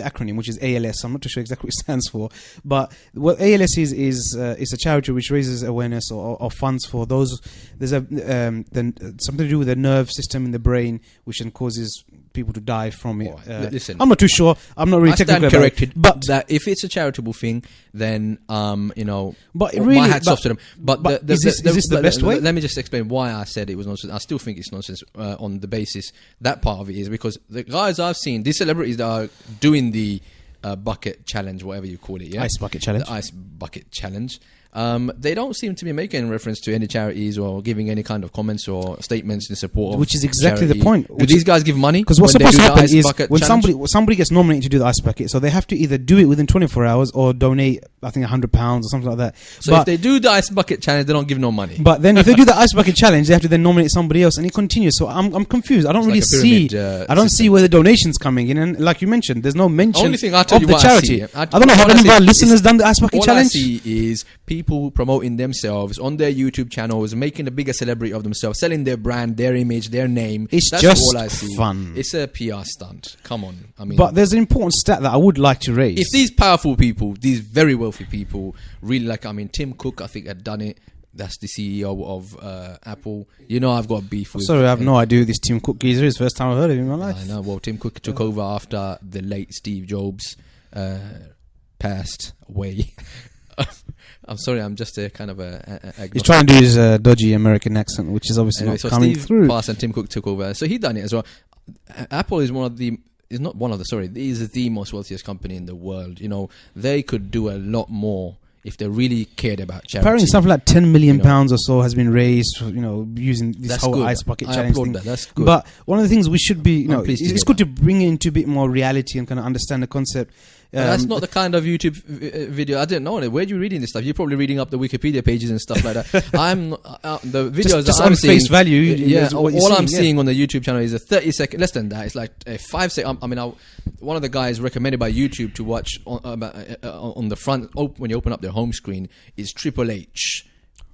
acronym, which is ALS. I'm not too sure exactly what it stands for, but what ALS is a charity which raises awareness or funds for those. There's something to do with the nerve system in the brain, which then causes people to die from it. Listen, I'm not too sure. I'm not really technically corrected, but that if it's a charitable thing, then But my really, hat's off to them. But is this the best way? Let me just explain why I said it was nonsense. I still think it's nonsense on the basis that part of it is because the guys I've seen, these celebrities that are doing the bucket challenge, whatever you call it, ice bucket challenge. The ice bucket challenge. They don't seem to be making reference to any charities or giving any kind of comments or statements in support of which is exactly charity. the point. Do these guys give money? Because what's when supposed they to do the happen ice is bucket when challenge? somebody gets nominated to do the ice bucket, so they have to either do it within 24 hours or donate, I think, £100 or something like that. So if they do the ice bucket challenge, they don't give no money. But then if they do the ice bucket challenge, they have to then nominate somebody else, and it continues. So I'm confused. I don't really see. I don't see where the donations coming in, and like you mentioned, there's no mention Only thing I'll tell of you the what charity. I don't know how many of our listeners done the ice bucket all challenge. I see is people promoting themselves on their YouTube channels, making a bigger celebrity of themselves, selling their brand, their image, their name. It's That's just all I see. fun. It's a PR stunt. Come on, I mean. But there's an important stat that I would like to raise. If these powerful people, these very wealthy people, really Tim Cook, I think, had done it. That's the CEO of Apple. I've got beef with. Sorry, I have no idea who this Tim Cook geezer is. First time I heard of him in my life. I know. Well, Tim Cook took over after the late Steve Jobs passed away. I'm sorry, I'm just a kind of he's trying to do his dodgy American accent, which is obviously not coming Steve through. Passed and Tim Cook took over, so he done it as well. Apple is is the most wealthiest company in the world. They could do a lot more if they really cared about charity. Apparently, something like £10 million or so has been raised, using this whole ice bucket challenge thing. That's good. But one of the things we should be, it's good to to bring it into a bit more reality and kind of understand the concept. That's not the kind of YouTube video. I didn't know it. Where are you reading this stuff? You're probably reading up the Wikipedia pages and stuff like that. I'm the videos just that I'm on seeing, face value. Yeah, all I'm seeing on the YouTube channel is a 30-second, less than that. It's like a 5-second. One of the guys recommended by YouTube to watch on the front when you open up their home screen is Triple H,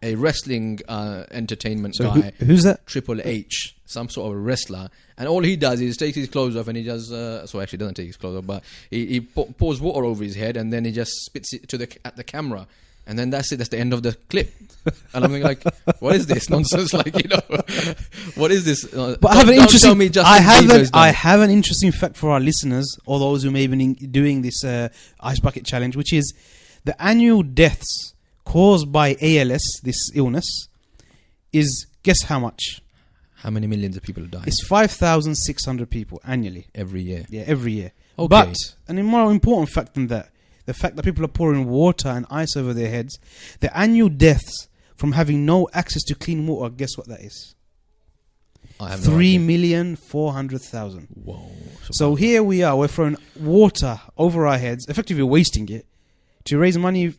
a wrestling entertainment guy. Who's that? Triple H, some sort of wrestler. And all he does is takes his clothes off and he does... actually doesn't take his clothes off, but he pours water over his head and then he just spits it at the camera. And then that's it. That's the end of the clip. And I'm like, what is this nonsense? What is this? But I have an interesting fact for our listeners or those who may be doing this ice bucket challenge, which is the annual deaths caused by ALS, this illness, is, guess how much? How many millions of people die? It's 5,600 people annually. Every year? Yeah, every year. Okay. But a more important fact than that, the fact that people are pouring water and ice over their heads, the annual deaths from having no access to clean water, guess what that is? 3,400,000. Whoa. So here we are, we're throwing water over our heads, effectively wasting it, to raise money,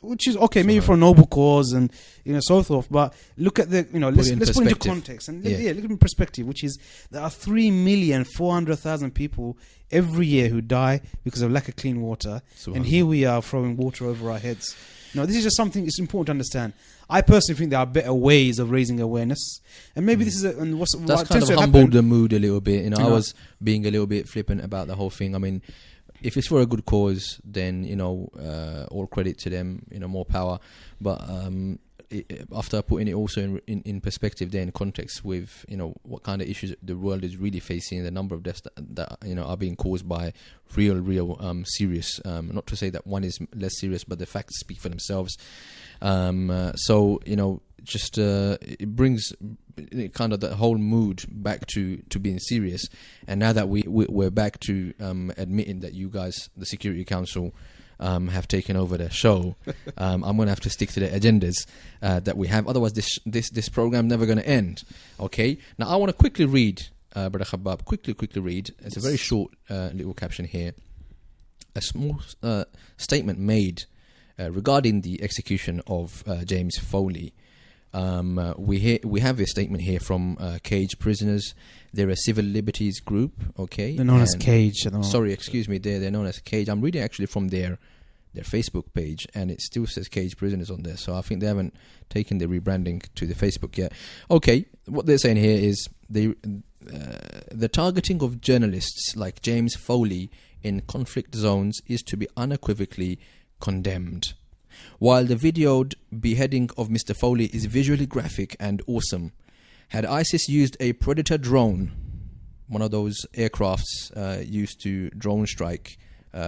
which is okay, maybe for a noble cause and so forth. But look at the let's put into context and look in perspective, which is there are 3,400,000 people every year who die because of lack of clean water, and here we are throwing water over our heads. This is just something it's important to understand. I personally think there are better ways of raising awareness, and maybe this is that's kind of humbled the mood a little bit. I was being a little bit flippant about the whole thing. I mean, if it's for a good cause, then all credit to them, more power. But after putting it also in perspective, there in context with what kind of issues the world is really facing, the number of deaths that are being caused by real serious. Not to say that one is less serious, but the facts speak for themselves. Just it brings kind of the whole mood back to being serious. And now that we're back to admitting that you guys, the Security Council, have taken over the show, I'm going to have to stick to the agendas that we have. Otherwise, this program never going to end. Okay. Now I want to quickly read, Brother Khabbab, quickly read. It's a very short little caption here. A small statement made regarding the execution of James Foley. We have a statement here from Cage Prisoners. They're a civil liberties group, okay? They're known as Cage. Sorry, excuse me. They're known as Cage. I'm reading actually from their Facebook page, and it still says Cage Prisoners on there. So I think they haven't taken the rebranding to the Facebook yet. Okay, what they're saying here is the targeting of journalists like James Foley in conflict zones is to be unequivocally condemned. While the videoed beheading of Mr. Foley is visually graphic and awesome, had ISIS used a Predator drone, one of those aircrafts used to drone strike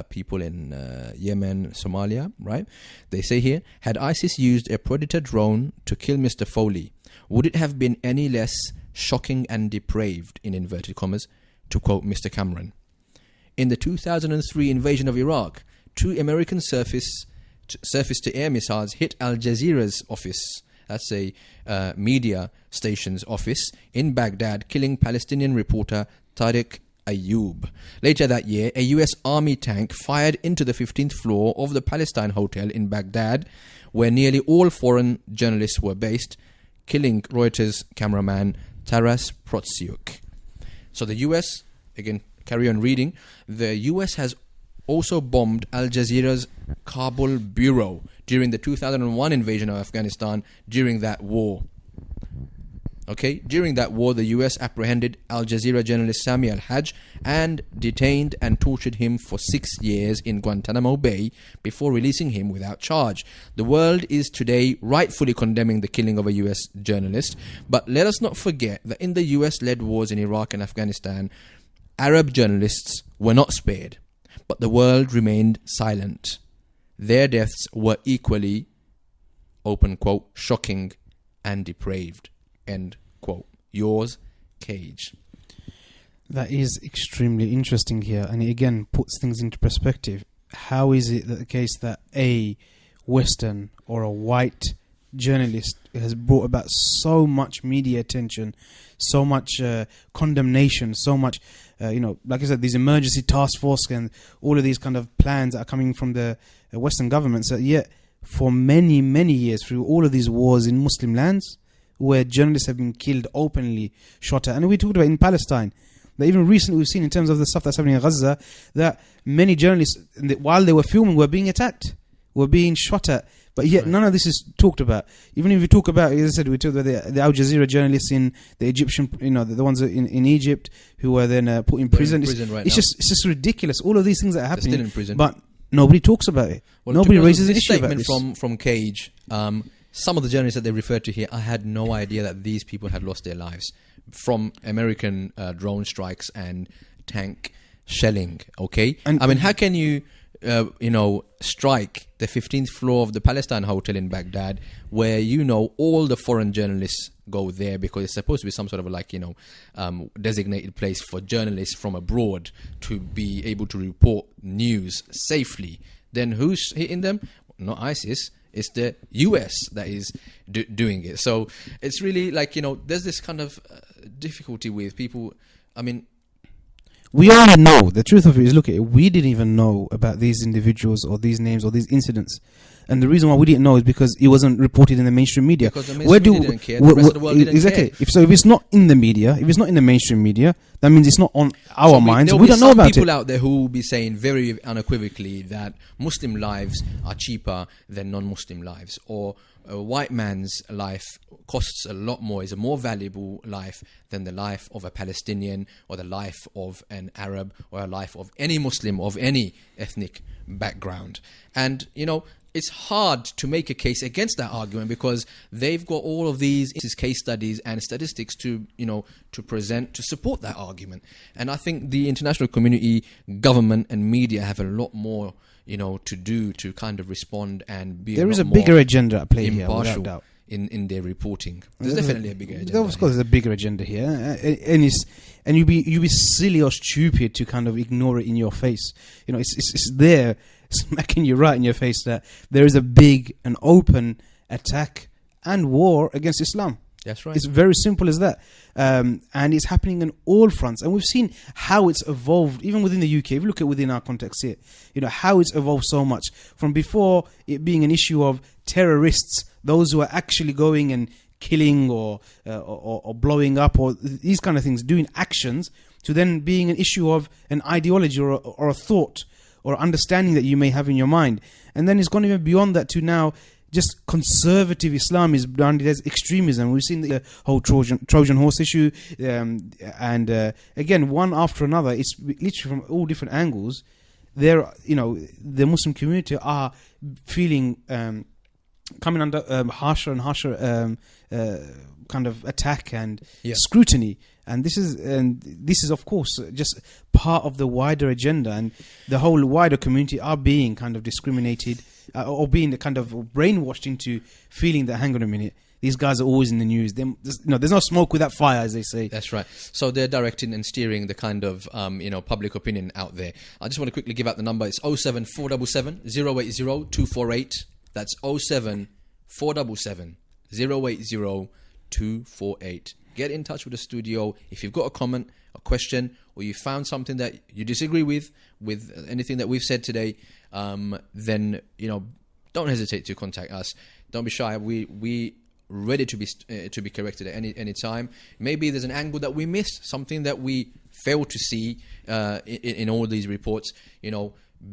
people in Yemen, Somalia, right? They say here, had ISIS used a Predator drone to kill Mr. Foley, would it have been any less shocking and depraved, in inverted commas, to quote Mr. Cameron? In the 2003 invasion of Iraq, 2 American surface-to-air missiles hit Al Jazeera's office, that's a media station's office, in Baghdad, killing Palestinian reporter Tariq Ayoub. Later that year, a US Army tank fired into the 15th floor of the Palestine Hotel in Baghdad, where nearly all foreign journalists were based, killing Reuters cameraman Taras Protsyuk. So the US, again, carry on reading, the US has also bombed Al Jazeera's Kabul bureau during the 2001 invasion of Afghanistan during that war. Okay, during that war, the US apprehended Al Jazeera journalist Sami al-Hajj and detained and tortured him for 6 years in Guantanamo Bay before releasing him without charge. The world is today rightfully condemning the killing of a US journalist, but let us not forget that in the US-led wars in Iraq and Afghanistan, Arab journalists were not spared, but the world remained silent. Their deaths were equally, open quote, shocking and depraved, end quote. Yours, Cage. That is extremely interesting here, and it again puts things into perspective. How is it that the case that a Western or a white journalist has brought about so much media attention, so much condemnation, so much, like I said, these emergency task force and all of these kind of plans that are coming from the Western governments, that yet for many, many years, through all of these wars in Muslim lands, where journalists have been killed openly, shot at, and we talked about in Palestine, that even recently we've seen in terms of the stuff that's happening in Gaza, that many journalists, while they were filming, were being attacked, were being shot at, but yet none of this is talked about. Even if we talk about, as I said, we talked about the Al Jazeera journalists in the Egyptian, the ones in Egypt who were then put in prison. It's just ridiculous. All of these things that are happening, still in prison, but nobody talks about it. Well, nobody raises an issue about this. From Cage. Some of the journalists that they referred to here, I had no idea that these people had lost their lives from American drone strikes and tank shelling. Okay, I mean, how can you, strike the 15th floor of the Palestine Hotel in Baghdad, where all the foreign journalists go there because it's supposed to be some sort of designated place for journalists from abroad to be able to report news safely. Then who's hitting them? Not ISIS. It's the US that is doing it. So it's really there's this kind of difficulty with people. I mean, we only know, the truth of it is, look at it, we didn't even know about these individuals or these names or these incidents. And the reason why we didn't know is because it wasn't reported in the mainstream media. Because the mainstream media didn't care, the rest of the world didn't care. If it's not in the media, if it's not in the mainstream media, that means it's not on our minds. We don't know about it. There will be some people out there who will be saying very unequivocally that Muslim lives are cheaper than non-Muslim lives, or a white man's life costs a lot more, is a more valuable life than the life of a Palestinian or the life of an Arab or a life of any Muslim of any ethnic background. And, it's hard to make a case against that argument because they've got all of these case studies and statistics to present to support that argument. And I think the international community, government and media have a lot more, to do to kind of respond and be there is a bigger agenda at play here, impartial without doubt. In their reporting. There's definitely a bigger agenda. Of course, there's a bigger agenda here, and you'd be silly or stupid to kind of ignore it in your face. It's there, smacking you right in your face that there is a big and open attack and war against Islam. That's right. It's very simple as that. And it's happening on all fronts. And we've seen how it's evolved, even within the UK. If you look at within our context here, how it's evolved so much. From before it being an issue of terrorists, those who are actually going and killing or blowing up or these kind of things, doing actions, to then being an issue of an ideology or a thought or understanding that you may have in your mind. And then it's gone even beyond that to now just conservative Islam is branded as extremism. We've seen the whole Trojan horse issue, and again, one after another. It's literally from all different angles. The Muslim community are feeling coming under harsher and harsher kind of attack and scrutiny. And this is of course just part of the wider agenda, and the whole wider community are being kind of discriminated or being kind of brainwashed into feeling that, hang on a minute, these guys are always in the news. There's no smoke without fire, as they say. That's right. So they're directing and steering the kind of public opinion out there. I just want to quickly give out the number. It's 07477 080 248. That's 07477 080 248. Get in touch with the studio if you've got a comment, a question, or you found something that you disagree with anything that we've said today. Then don't hesitate to contact us. Don't be shy. We ready to be corrected at any time. Maybe there's an angle that we missed, something that we failed to see in all these reports.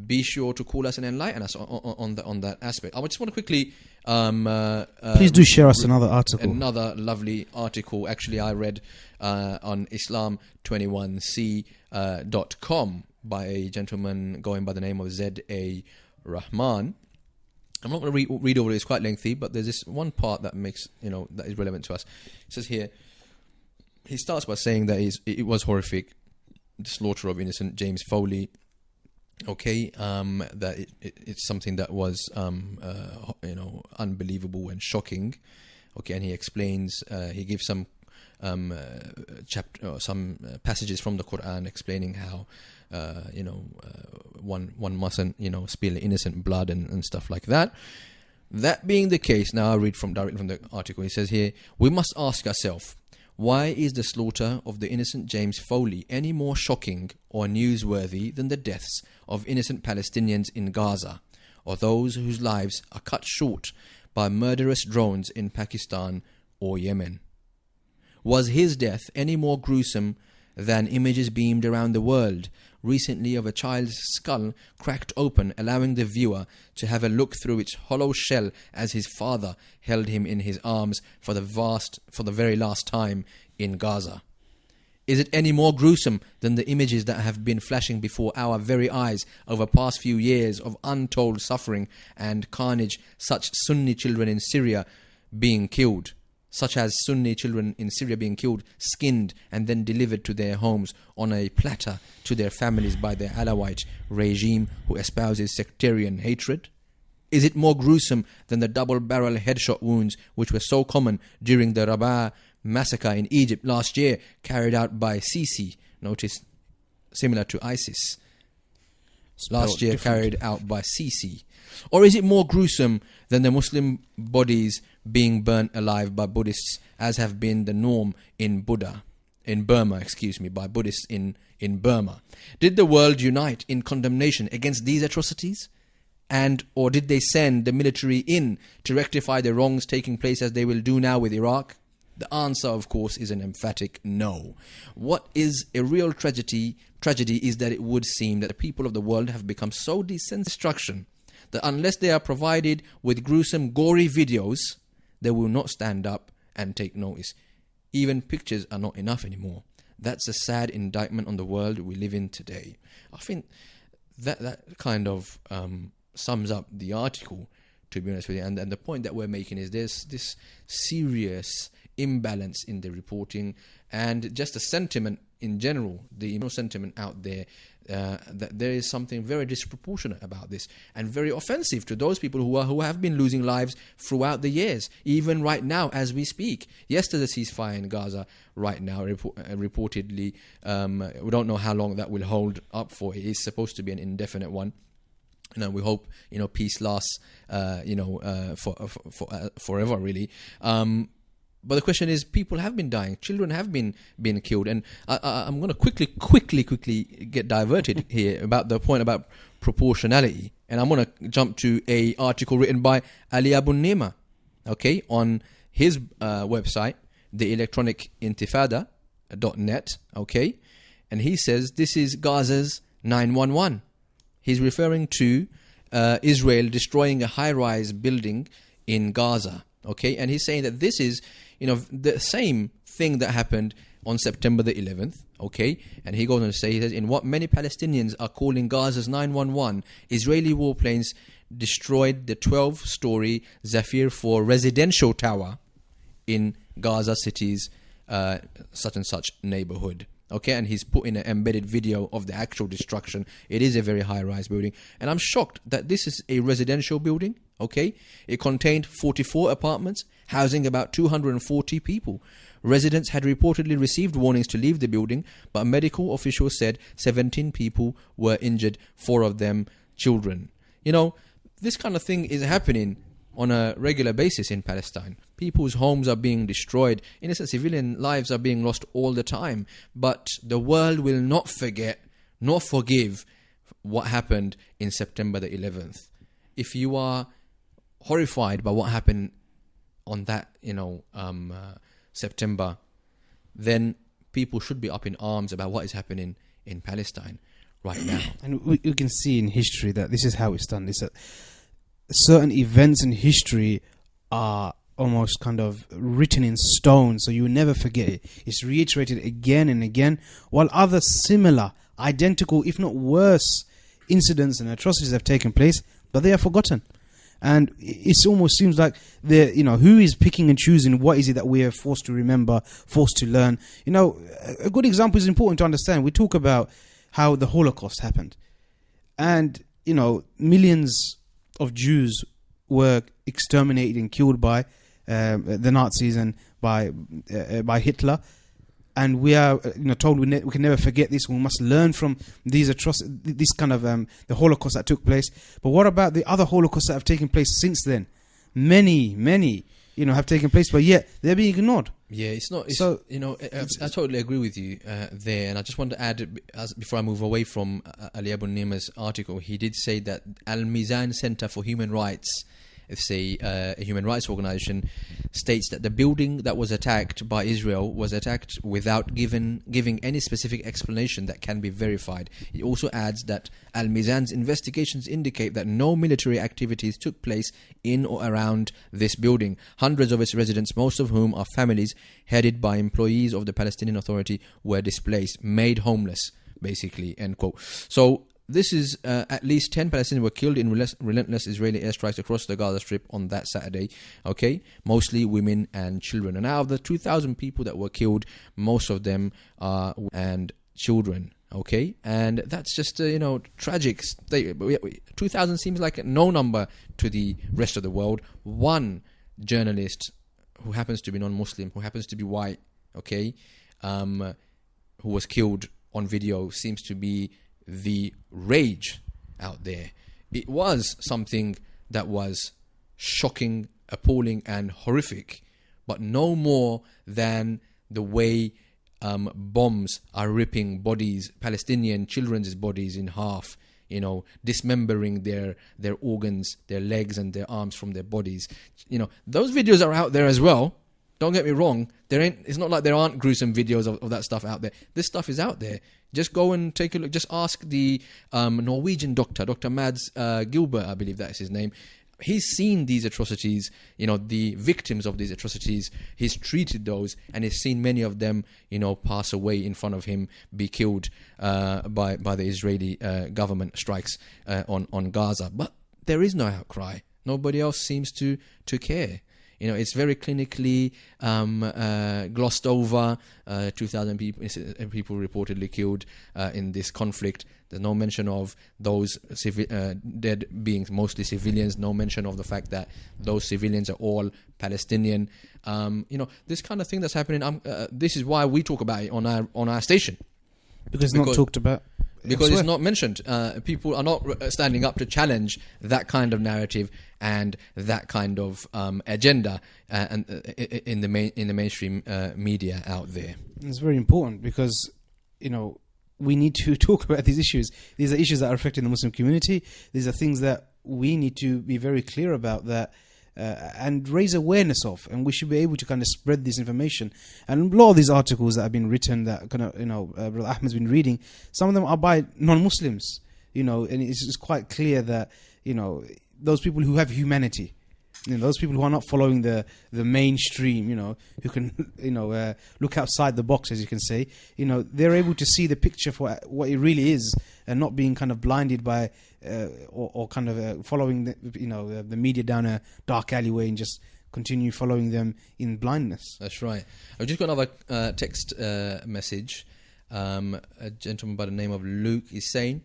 Be sure to call us and enlighten us on that aspect. I just want to quickly please do share us another article. Another lovely article. Actually, I read on Islam21c.com by a gentleman going by the name of Z.A. Rahman. I'm not going to read over it, it's quite lengthy, but there's this one part that makes, that is relevant to us. It says here, he starts by saying that it was horrific, the slaughter of innocent James Foley, that it's something that was, unbelievable and shocking, and he explains, he gives some passages from the Quran explaining how one mustn't spill innocent blood and stuff like that. That being the case, now I read directly from the article. He says here, we must ask ourselves, why is the slaughter of the innocent James Foley any more shocking or newsworthy than the deaths of innocent Palestinians in Gaza, or those whose lives are cut short by murderous drones in Pakistan or Yemen? Was his death any more gruesome than images beamed around the world recently of a child's skull cracked open, allowing the viewer to have a look through its hollow shell as his father held him in his arms for the very last time in Gaza? Is it any more gruesome than the images that have been flashing before our very eyes over the past few years of untold suffering and carnage, such as Sunni children in Syria being killed, skinned, and then delivered to their homes on a platter to their families by the Alawite regime who espouses sectarian hatred? Is it more gruesome than the double-barrel headshot wounds which were so common during the Rabaa massacre in Egypt last year, carried out by Sisi, notice similar to ISIS, last year carried out by Sisi? Or is it more gruesome than the Muslim bodies being burnt alive by Buddhists, as have been the norm in Burma, by Buddhists in Burma? Did the world unite in condemnation against these atrocities? Or did they send the military in to rectify the wrongs taking place, as they will do now with Iraq? The answer, of course, is an emphatic no. What is a real tragedy is that it would seem that the people of the world have become so desensitized that unless they are provided with gruesome, gory videos, they will not stand up and take notice. Even pictures are not enough anymore. That's a sad indictment on the world we live in today. I think that kind of sums up the article, to be honest with you. And the point that we're making is there's this serious imbalance in the reporting and just the sentiment in general, the emotional sentiment out there, that there is something very disproportionate about this and very offensive to those people who have been losing lives throughout the years, even right now as we speak. Yes, there's a ceasefire in Gaza right now, reportedly. We don't know how long that will hold up for. It is supposed to be an indefinite one. We hope peace lasts forever, really. But the question is, people have been dying, children have been killed, and I'm going to quickly get diverted here about the point about proportionality, and I'm going to jump to a article written by Ali Abu Nima, on his website, theelectronicintifada.net, and he says this is Gaza's 911. He's referring to Israel destroying a high-rise building in Gaza, and he's saying that this is the same thing that happened on September the 11th, and he goes on to say, he says, in what many Palestinians are calling Gaza's 911, Israeli warplanes destroyed the 12-story Zafir 4 residential tower in Gaza City's such and such neighborhood. Okay, and he's put in an embedded video of the actual destruction. It is a very high-rise building, and I'm shocked that this is a residential building. Okay, it contained 44 apartments, housing about 240 people. Residents had reportedly received warnings to leave the building, but medical officials said 17 people were injured, 4 of them children. You know, this kind of thing is happening on a regular basis in Palestine. People's homes are being destroyed. Innocent civilian lives are being lost all the time. But the world will not forget nor forgive what happened in September the 11th. If you are horrified by what happened on that, September, then people should be up in arms about what is happening in Palestine right now. And you can see in history that this is how it's done. It's certain events in history are almost kind of written in stone, so you will never forget it. It's reiterated again and again, while other similar, identical, if not worse, incidents and atrocities have taken place, but they are forgotten. And it almost seems like who is picking and choosing what is it that we are forced to remember, forced to learn. A good example is important to understand. We talk about how the Holocaust happened, and millions of Jews were exterminated and killed by the Nazis and by Hitler, and we are told we can never forget this. We must learn from these this kind of the Holocaust that took place. But what about the other Holocausts that have taken place since then? Many have taken place, but yet they're being ignored. Yeah, it's not. I totally agree with you there, and I just want to add, before I move away from Ali Abu Nima's article, he did say that Al Mizan Center for Human Rights, it's a human rights organization, states that the building that was attacked by Israel was attacked without giving any specific explanation that can be verified. He also adds that Al Mizan's investigations indicate that no military activities took place in or around this building. Hundreds of its residents, most of whom are families headed by employees of the Palestinian Authority, were displaced, made homeless, basically, end quote. So this is at least 10 Palestinians were killed in relentless Israeli airstrikes across the Gaza Strip on that Saturday. Okay, mostly women and children. And out of the 2,000 people that were killed, most of them are and children. Okay, and that's just tragic. 2,000 seems like no number to the rest of the world. One journalist who happens to be non-Muslim, who happens to be white, okay, who was killed on video, seems to be the rage out there. It was something that was shocking, appalling and horrific, but no more than the way bombs are ripping bodies, Palestinian children's bodies in half, dismembering their organs, their legs and their arms from their bodies. Those videos are out there as well. Don't get me wrong. It's not like there aren't gruesome videos of that stuff out there. This stuff is out there. Just go and take a look. Just ask the Norwegian doctor, Dr. Mads Gilbert, I believe that is his name. He's seen these atrocities, the victims of these atrocities. He's treated those, and he's seen many of them, pass away in front of him, be killed by the Israeli government strikes on Gaza. But there is no outcry. Nobody else seems to care. It's very clinically glossed over. 2,000 people reportedly killed in this conflict. There's no mention of those dead being mostly civilians. No mention of the fact that those civilians are all Palestinian. This kind of thing that's happening. This is why we talk about it on our station. Because it's not talked about. Because it's not mentioned. People are not standing up to challenge that kind of narrative and that kind of agenda and in the mainstream media out there. It's very important because we need to talk about these issues. These are issues that are affecting the Muslim community. These are things that we need to be very clear about that and raise awareness of, and we should be able to kind of spread this information. And a lot of these articles that have been written that kind of Brother Ahmed's been reading, some of them are by non-Muslims, and it's quite clear that those people who have humanity, those people who are not following the mainstream, who can look outside the box, as you can say, they're able to see the picture for what it really is, and not being kind of blinded by or kind of following the media down a dark alleyway and just continue following them in blindness. That's right. I've just got another text message. A gentleman by the name of Luke is saying,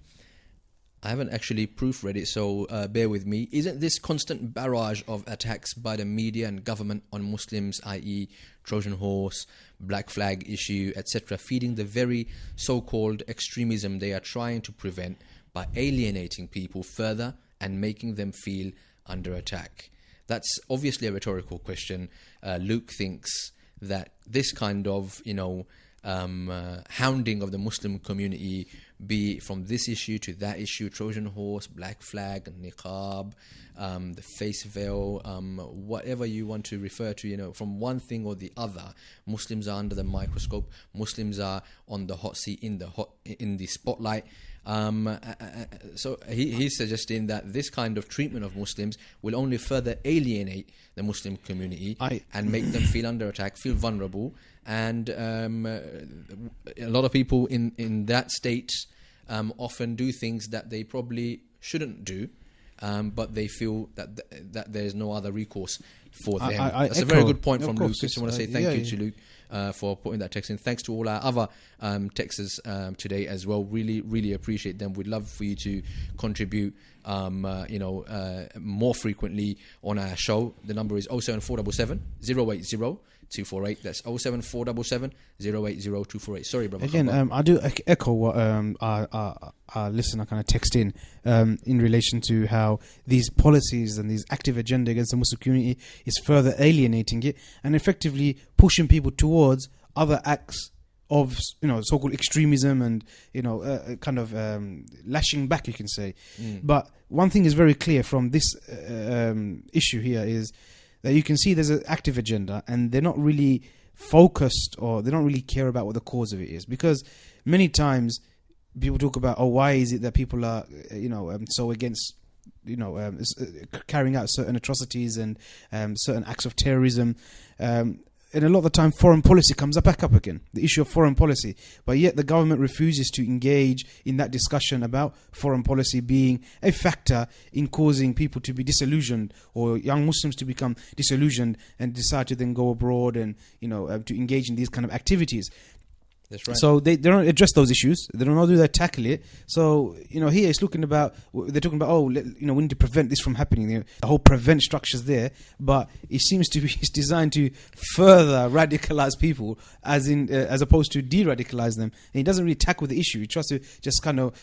I haven't actually proofread it, so bear with me. Isn't this constant barrage of attacks by the media and government on Muslims, i.e. Trojan horse, black flag issue, etc., feeding the very so-called extremism they are trying to prevent by alienating people further and making them feel under attack? That's obviously a rhetorical question. Luke thinks that this kind of, hounding of the Muslim community, be from this issue to that issue, Trojan horse, black flag, niqab, the face veil, whatever you want to refer to, from one thing or the other, Muslims are under the microscope, Muslims are on the hot seat, in the spotlight. So he's suggesting that this kind of treatment of Muslims will only further alienate the Muslim community and make them feel under attack, feel vulnerable, and a lot of people in that state often do things that they probably shouldn't do, but they feel that there's no other recourse for them. That's a very good point from Luke. I just want to say thank you to Luke for putting that text in. Thanks to all our other texters today as well. Really, really appreciate them. We'd love for you to contribute more frequently on our show. The number is 07477 080 248. That's 07477 080 248. Sorry, brother. Again, I do echo what our listener kind of text in relation to how these policies and these active agenda against the Muslim community is further alienating it and effectively pushing people towards other acts of so-called extremism and kind of lashing back, you can say. But one thing is very clear from this issue here is that you can see there's an active agenda and they're not really focused, or they don't really care about what the cause of it is, because many times people talk about, why is it that people are so against carrying out certain atrocities and certain acts of terrorism, and a lot of the time foreign policy comes back up again, the issue of foreign policy. But yet the government refuses to engage in that discussion about foreign policy being a factor in causing people to be disillusioned, or young Muslims to become disillusioned and decide to then go abroad and to engage in these kind of activities. That's right. So they don't address those issues. They don't know do they tackle it. So here it's looking about, they're talking about we need to prevent this from happening. The whole prevent structure's there, but it seems to be it's designed to further radicalize people, as opposed to de-radicalize them. And it doesn't really tackle the issue. It tries to just kind of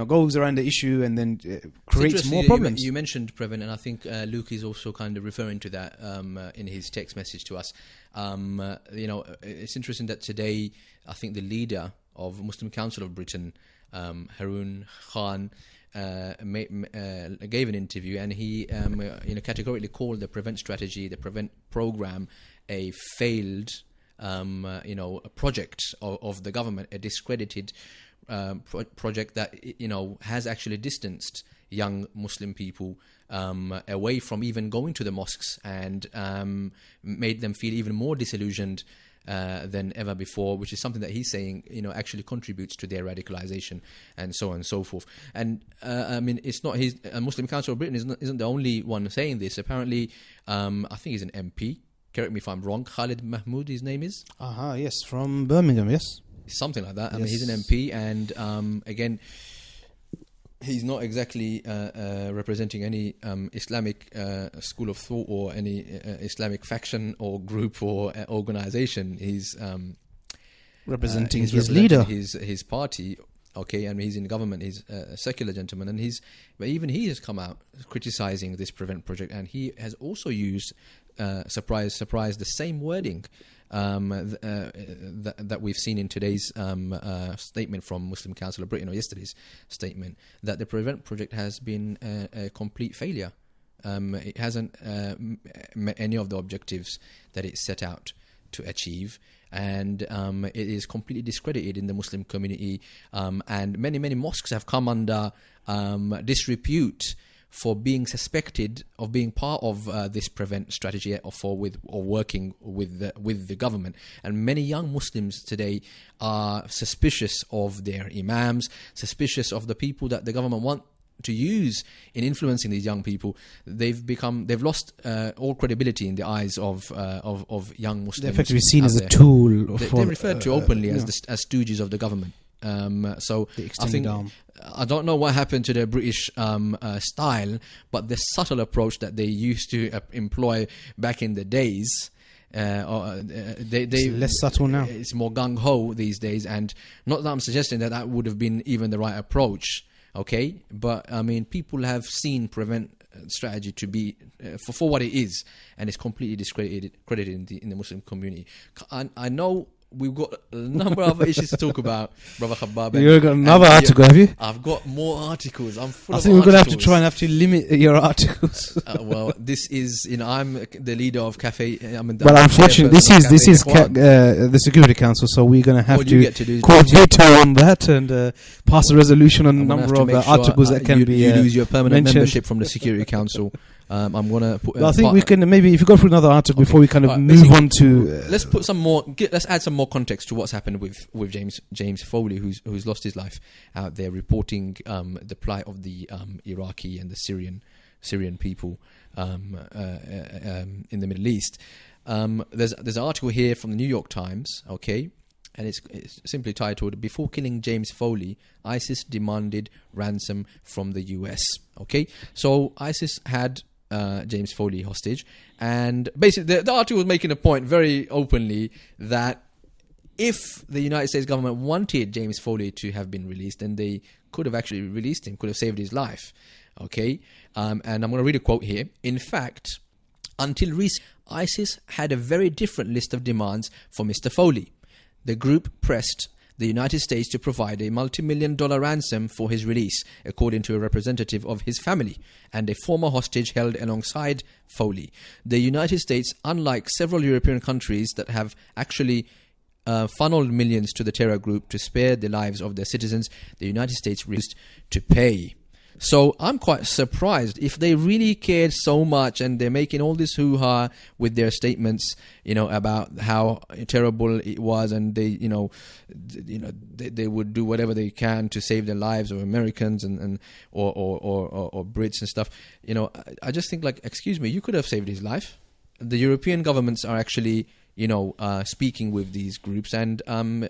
goes around the issue and then creates more problems. You mentioned prevent, and I think Luke is also kind of referring to that in his text message to us. It's interesting that today, I think the leader of Muslim Council of Britain, Harun Khan, gave an interview, and he categorically called the prevent strategy, the prevent program, a failed a project of the government, a discredited project that has actually distanced young Muslim people away from even going to the mosques, and made them feel even more disillusioned than ever before, which is something that he's saying actually contributes to their radicalization, and so on and so forth. And it's not his Muslim Council of Britain isn't the only one saying this. Apparently, I think he's an MP. Correct me if I'm wrong. Khalid Mahmood, his name is. Yes, from Birmingham. Yes, something like that. Yes. I mean, he's an MP, and again, he's not exactly representing any Islamic school of thought or any Islamic faction or group or organization. He's representing his leader, his party. Okay, and he's in government. He's a secular gentleman, and but even he has come out criticizing this prevent project, and he has also used surprise, the same wording that we've seen in today's statement from Muslim Council of Britain, or yesterday's statement, that the prevent project has been a complete failure. It hasn't met any of the objectives that it set out to achieve, and it is completely discredited in the Muslim community, and many mosques have come under disrepute for being suspected of being part of this prevent strategy, or working with the government. And many young Muslims today are suspicious of their imams, suspicious of the people that the government want to use in influencing these young people, they've lost all credibility in the eyes of young Muslims. They're effectively seen as a tool. They're referred to openly as stooges of the government. So I don't know what happened to the British style, but the subtle approach that they used to employ back in the days, it's less subtle now. It's more gung ho these days, and not that I'm suggesting that would have been even the right approach. Okay, but I mean, people have seen prevent strategy to be for what it is, and it's completely discredited in the Muslim community. I know we've got a number of issues to talk about, Brother Khabbab. You've got another article, have you? I've got more articles. I think we're going to have to limit your articles. Well, this is, I'm the leader of Café. But unfortunately, this is the Security Council, so we're going to have to quote veto on that and pass a resolution on a number of articles that can be you lose your permanent mentioned. membership from the Security Council. I'm gonna put. I think we can maybe if you go through another article before we kind of move on to. Let's put some more. Let's add some more context to what's happened with James Foley, who's lost his life out there reporting the plight of the Iraqi and the Syrian people in the Middle East. There's an article here from the New York Times. Okay. And it's simply titled, "Before Killing James Foley, ISIS Demanded Ransom from the US." Okay, so ISIS had James Foley hostage, and basically the article was making a point very openly that if the United States government wanted James Foley to have been released, then they could have actually released him, could have saved his life. Okay, and I'm going to read a quote here. "In fact, until recently, ISIS had a very different list of demands for Mr. Foley. The group pressed the United States to provide a multi-million-dollar ransom for his release, according to a representative of his family, and a former hostage held alongside Foley. The United States, unlike several European countries that have actually funneled millions to the terror group to spare the lives of their citizens, the United States refused to pay." So I'm quite surprised if they really cared so much, and they're making all this hoo-ha with their statements, about how terrible it was, and they would do whatever they can to save the lives of Americans or Brits and stuff. I just think, like, excuse me, you could have saved his life. The European governments are actually speaking with these groups and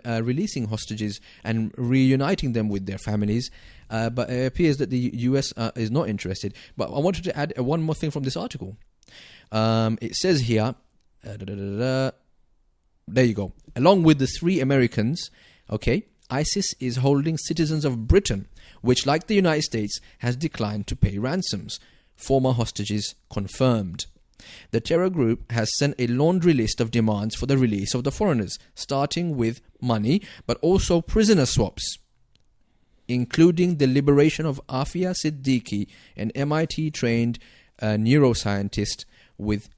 releasing hostages and reuniting them with their families. But it appears that the US is not interested. But I wanted to add one more thing from this article. It says here, there you go. Along with the 3 Americans, ISIS is holding citizens of Britain, which, like the United States, has declined to pay ransoms. Former hostages confirmed. The terror group has sent a laundry list of demands for the release of the foreigners, starting with money, but also prisoner swaps, including the liberation of Afia Siddiqui, an MIT-trained neuroscientist who's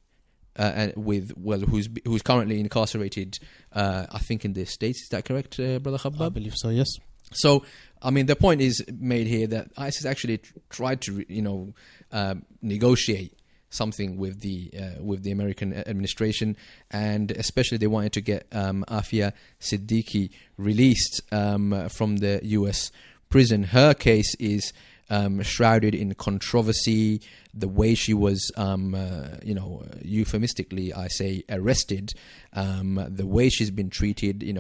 currently incarcerated, I think, in the States. Is that correct, Brother Khabbab? I believe so, yes. So, I mean, the point is made here that ISIS actually tried to, negotiate something with the American administration, and especially they wanted to get Afia Siddiqui released from the US prison. Her case is shrouded in controversy. The way she was, euphemistically, I say, arrested, the way she's been treated,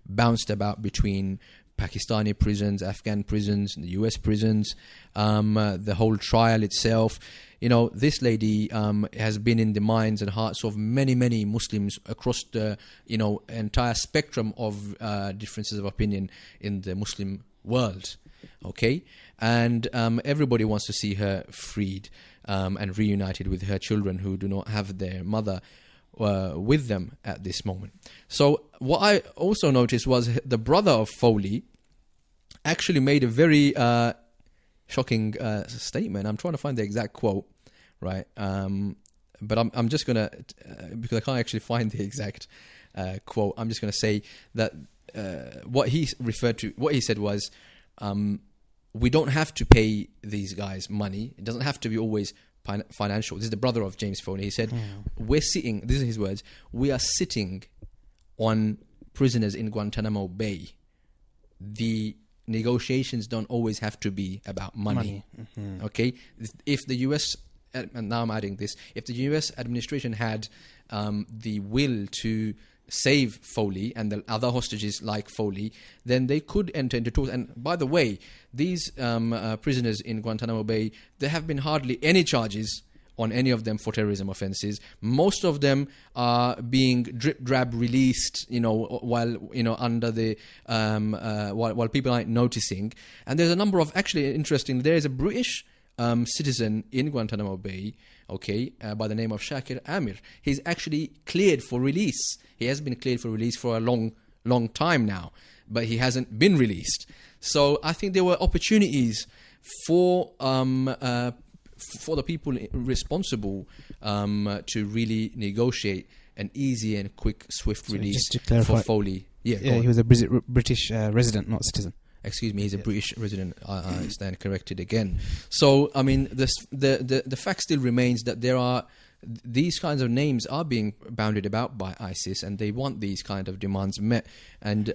bounced about between Pakistani prisons, Afghan prisons, the US prisons, the whole trial itself. This lady has been in the minds and hearts of many, many Muslims across the, entire spectrum of differences of opinion in the Muslim world. Okay? And everybody wants to see her freed and reunited with her children who do not have their mother with them at this moment. So what I also noticed was the brother of Foley actually made a very shocking statement. I'm trying to find the exact quote, right? But I'm just gonna, because I can't actually find the exact quote, I'm just gonna say that what he said was, we don't have to pay these guys money. It doesn't have to be always financial. This is the brother of James Foley. He said, we're sitting, this is his words, we are sitting on prisoners in Guantanamo Bay. The negotiations don't always have to be about money. Mm-hmm. Okay, if the US, and now I'm adding this, if the US administration had the will to save Foley and the other hostages like Foley, then they could enter into talks. And by the way, these prisoners in Guantanamo Bay, there have been hardly any charges on any of them for terrorism offences. Most of them are being drip-drab released, while under the while people aren't noticing. And there's a number of, actually interesting, there is a British citizen in Guantanamo Bay, by the name of Shakir Amir. He's actually cleared for release. He has been cleared for release for a long time now, but he hasn't been released. So I think there were opportunities for the people responsible to really negotiate an easy and quick, swift release just to clarify, for Foley. Yeah, he was a British resident, not citizen. Excuse me, he's a British resident. I stand corrected again. So, I mean, the fact still remains that there are these kinds of names are being bounded about by ISIS, and they want these kind of demands met. And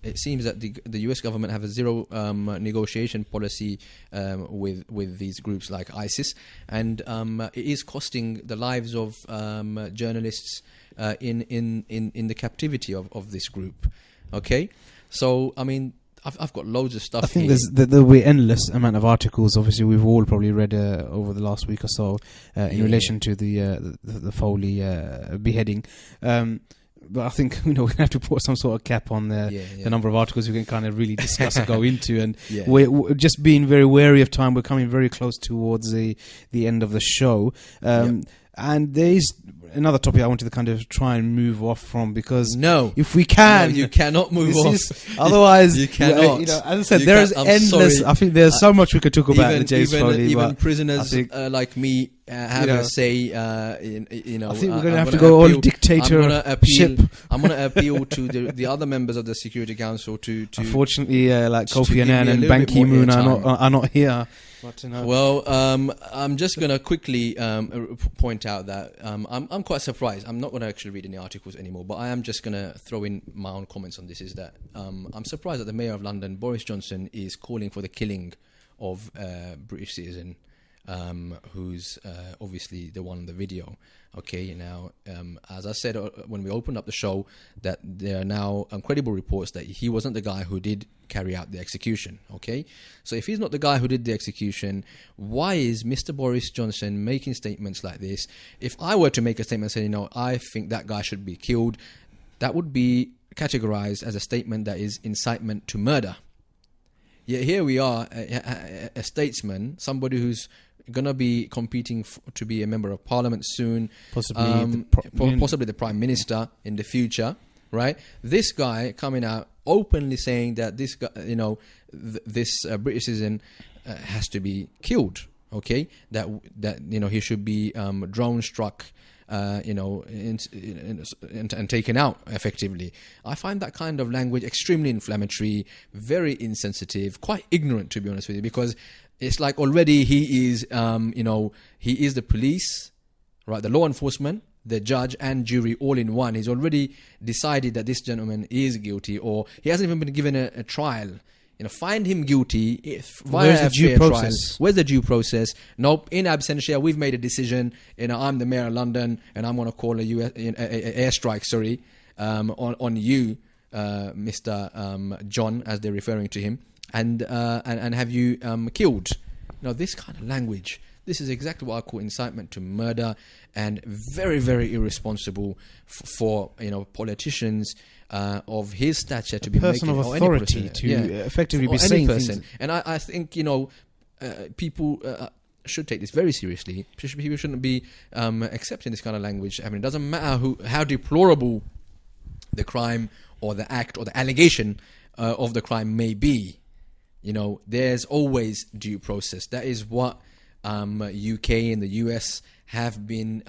it seems that the US government have a zero negotiation policy with these groups like ISIS, and it is costing the lives of journalists in the captivity of this group. Okay, so I mean, I've got loads of stuff. I think here. there'll be endless amount of articles. Obviously, we've all probably read over the last week or so in relation to the Foley beheading. But I think we're going to have to put some sort of cap on the number of articles we can kind of really discuss and go into. And we're just being very wary of time. We're coming very close towards the end of the show. And there is another topic I wanted to kind of try and move off from, because if we can, you cannot move off. Otherwise, you cannot. As I said, there's endless. Sorry. I think there's so much we could talk about. James Foley, even prisoners like me have a say. I think we're going to have to go all dictatorship. I'm going to appeal to the other members of the Security Council to. Unfortunately, like Kofi Annan and Ban Ki-moon are not here. Well, I'm just going to quickly point out that I'm quite surprised. I'm not going to actually read any articles anymore, but I am just going to throw in my own comments on this. Is that I'm surprised that the Mayor of London, Boris Jonson, is calling for the killing of a British citizen who's obviously the one in the video. Okay, now, as I said when we opened up the show, that there are now credible reports that he wasn't the guy who did carry out the execution. Okay, so if he's not the guy who did the execution, why is Mr. Boris Jonson making statements like this? If I were to make a statement saying, I think that guy should be killed, that would be categorized as a statement that is incitement to murder. Yet here we are, a statesman, somebody who's going to be competing to be a member of parliament soon, possibly the prime minister in the future, right? This guy coming out openly saying that this guy, this British citizen has to be killed. Okay, that he should be drone struck, and taken out effectively. I find that kind of language extremely inflammatory, very insensitive, quite ignorant, to be honest with you, because it's like already he is, he is the police, right? The law enforcement, the judge and jury all in one. He's already decided that this gentleman is guilty, or he hasn't even been given a trial. Find him guilty via a fair trial. Where's the due process? Nope. In absentia, we've made a decision. I'm the mayor of London, and I'm going to call a airstrike. Sorry, on you, Mr. John, as they're referring to him, and have you killed? This kind of language. This is exactly what I call incitement to murder, and very, very irresponsible for politicians of his stature to be making, of authority to effectively be saying things. And I think people should take this very seriously. People shouldn't be accepting this kind of language. I mean, it doesn't matter how deplorable the crime or the act or the allegation of the crime may be. There's always due process. That is what UK and the US have been,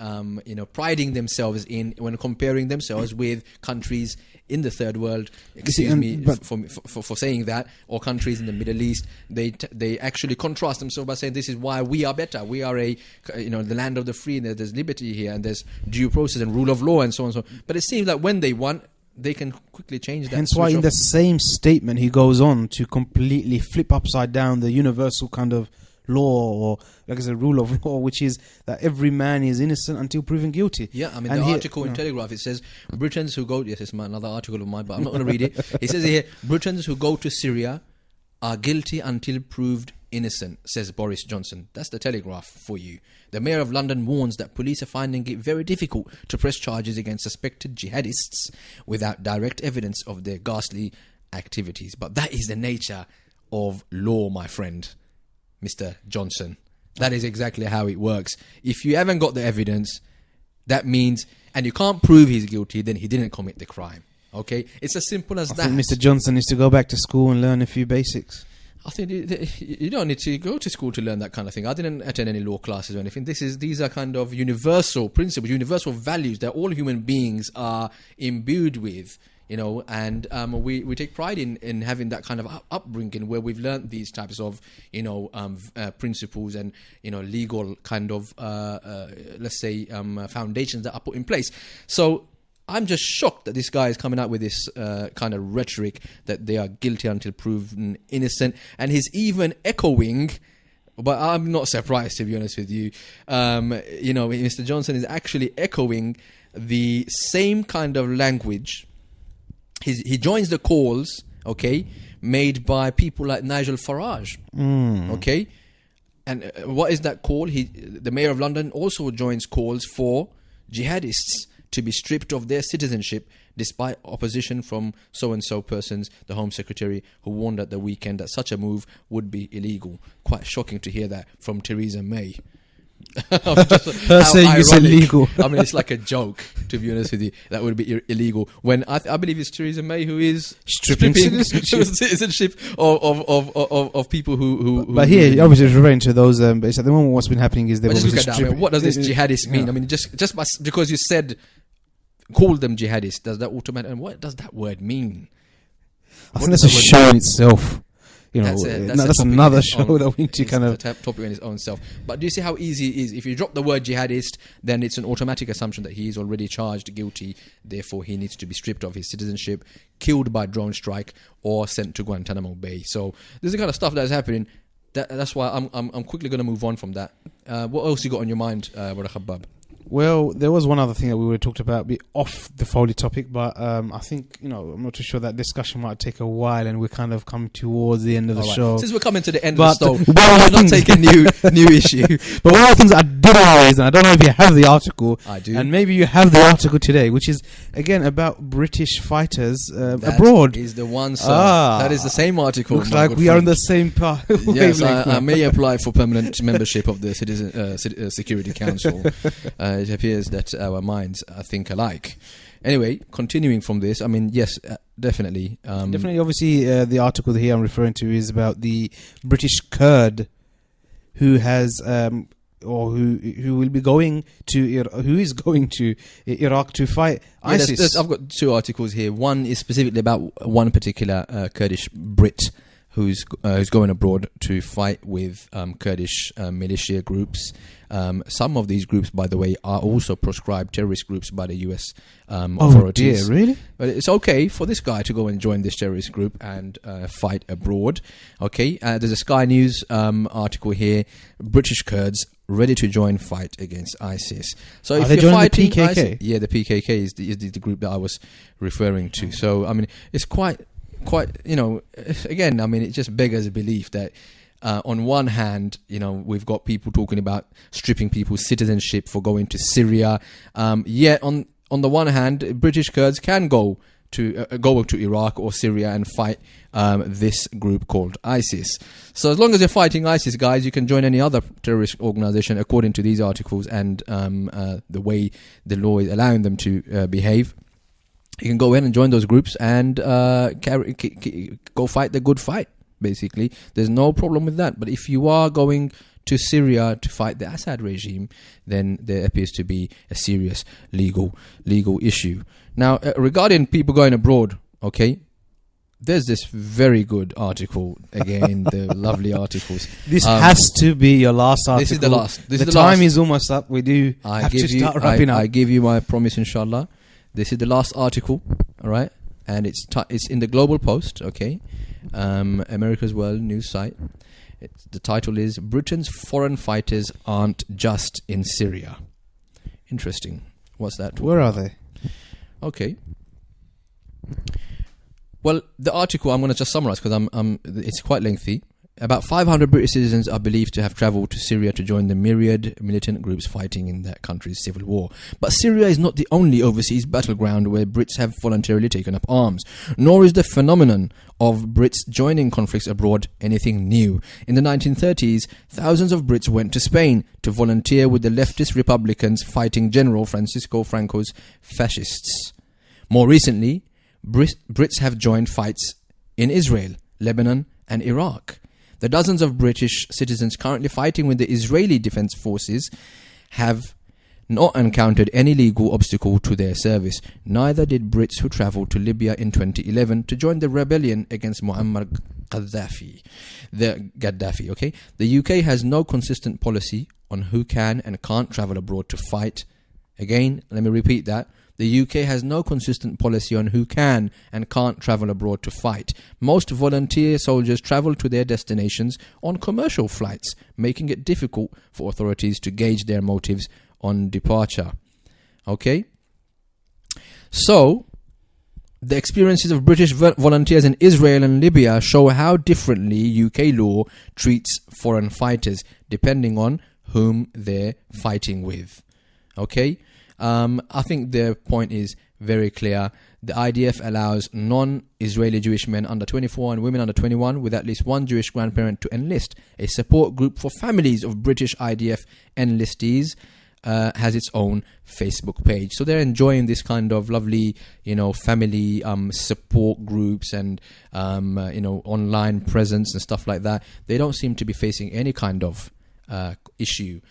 priding themselves in when comparing themselves with countries in the third world. Excuse me for saying that, or countries in the Middle East. They actually contrast themselves by saying this is why we are better. We are the land of the free, and there's liberty here, and there's due process and rule of law, and so on and so on. But it seems like when they want they can quickly change that. Hence why in the same statement he goes on to completely flip upside down the universal kind of law, or like I said, rule of law, which is that every man is innocent until proven guilty. Yeah, I mean, and the article in Telegraph, it says Britons who go... Yes, it's another article of mine, but I'm not going to read it. It says here, Britons who go to Syria are guilty until proved innocent, says Boris Jonson. That's the Telegraph for you. The Mayor of London warns that police are finding it very difficult to press charges against suspected jihadists without direct evidence of their ghastly activities. But that is the nature of law, my friend, Mr. Johnson. That is exactly how it works. If you haven't got the evidence, that means, and you can't prove he's guilty, then he didn't commit the crime. Okay? It's as simple as that. I think Mr. Johnson needs to go back to school and learn a few basics. I think you don't need to go to school to learn that kind of thing. I didn't attend any law classes or anything. These are kind of universal principles, universal values that all human beings are imbued with, you know, and we take pride in having that kind of upbringing where we've learned these types of, you know, principles and, you know, legal kind of, let's say, foundations that are put in place. So I'm just shocked that this guy is coming out with this kind of rhetoric that they are guilty until proven innocent, and he's even echoing, but I'm not surprised, to be honest with you. You know, Mr. Johnson is actually echoing the same kind of language. He joins the calls, okay, made by people like Nigel Farage, okay? And what is that call? The Mayor of London also joins calls for jihadists to be stripped of their citizenship despite opposition from so-and-so persons, the Home Secretary, who warned at the weekend that such a move would be illegal. Quite shocking to hear that from Theresa May. Her saying it's illegal. I mean, it's like a joke, to be honest with you. That would be illegal. When I believe it's Theresa May who is stripping citizenship of people who. But here, obviously, it's referring to those. But it's at the moment, what's been happening is they've obviously stripped. I mean, what does this jihadist mean? I mean, just because you said, call them jihadists, does that automatically? And what does that word mean? I think that's a show in itself. You know, that's another show that we need to kind of topic in its own self. But do you see how easy it is? If you drop the word jihadist, then it's an automatic assumption that he is already charged guilty. Therefore, he needs to be stripped of his citizenship, killed by drone strike, or sent to Guantanamo Bay. So this is the kind of stuff that is happening. That's why I'm quickly going to move on from that. What else you got on your mind, Brother Khabbab? Well, there was one other thing that we would have talked about, be off the Foley topic, but I think, you know, I'm not too sure that discussion might take a while, and we're kind of coming towards the end of the show. Since we're coming to the end of the show, we're not taking new issue. But one of the things I did raise, and I don't know if you have the article, I do, and maybe you have the article today, which is again about British fighters abroad. That is the one, sir. That is the same article. Looks like we are on the same path. Yes, I may apply for permanent membership of the Security Council. It appears that our minds think alike. Anyway, continuing from this, I mean, yes, definitely. Definitely, obviously, the article here I'm referring to is about the British Kurd who has, or who will be going to, who is going to Iraq to fight ISIS. I've got two articles here. One is specifically about one particular Kurdish Brit who's going abroad to fight with Kurdish militia groups. Some of these groups, by the way, are also proscribed terrorist groups by the US authorities. Oh dear, really? But it's okay for this guy to go and join this terrorist group and fight abroad. Okay, there's a Sky News article here. British Kurds ready to join fight against ISIS. So if you're fighting the PKK? ISIS, yeah, the PKK is the group that I was referring to. So I mean, it's quite, you know, again, I mean, it just beggars belief that on one hand, you know, we've got people talking about stripping people's citizenship for going to Syria. Yet on the one hand, British Kurds can go to Iraq or Syria and fight this group called ISIS. So as long as you're fighting ISIS, guys, you can join any other terrorist organization according to these articles and the way the law is allowing them to behave. You can go in and join those groups and go fight the good fight, basically. There's no problem with that. But if you are going to Syria to fight the Assad regime, then there appears to be a serious legal issue. Now, regarding people going abroad, okay, there's this very good article, again, the lovely articles. This has to be your last article. This is the last. The time is almost up. We do have to start wrapping up. I give you my promise, inshallah, This is the last article, all right? And it's in the Global Post, okay? America's World News site. The title is Britain's Foreign Fighters Aren't Just in Syria. Interesting. What's that? Where are they? Okay. Well, the article I'm going to just summarize because it's quite lengthy. About 500 British citizens are believed to have travelled to Syria to join the myriad militant groups fighting in that country's civil war. But Syria is not the only overseas battleground where Brits have voluntarily taken up arms, nor is the phenomenon of Brits joining conflicts abroad anything new. In the 1930s, thousands of Brits went to Spain to volunteer with the leftist Republicans fighting General Francisco Franco's fascists. More recently, Brits have joined fights in Israel, Lebanon and Iraq. The dozens of British citizens currently fighting with the Israeli Defence Forces have not encountered any legal obstacle to their service. Neither did Brits who travelled to Libya in 2011 to join the rebellion against Muammar Gaddafi. The UK has no consistent policy on who can and can't travel abroad to fight. Again, let me repeat that. The UK has no consistent policy on who can and can't travel abroad to fight. Most volunteer soldiers travel to their destinations on commercial flights, making it difficult for authorities to gauge their motives on departure. Okay? So, the experiences of British volunteers in Israel and Libya show how differently UK law treats foreign fighters, depending on whom they're fighting with. Okay? I think their point is very clear. The IDF allows non-Israeli Jewish men under 24 and women under 21 with at least one Jewish grandparent to enlist. A support group for families of British IDF enlistees has its own Facebook page. So they're enjoying this kind of lovely, family support groups and, online presence and stuff like that. They don't seem to be facing any kind of issue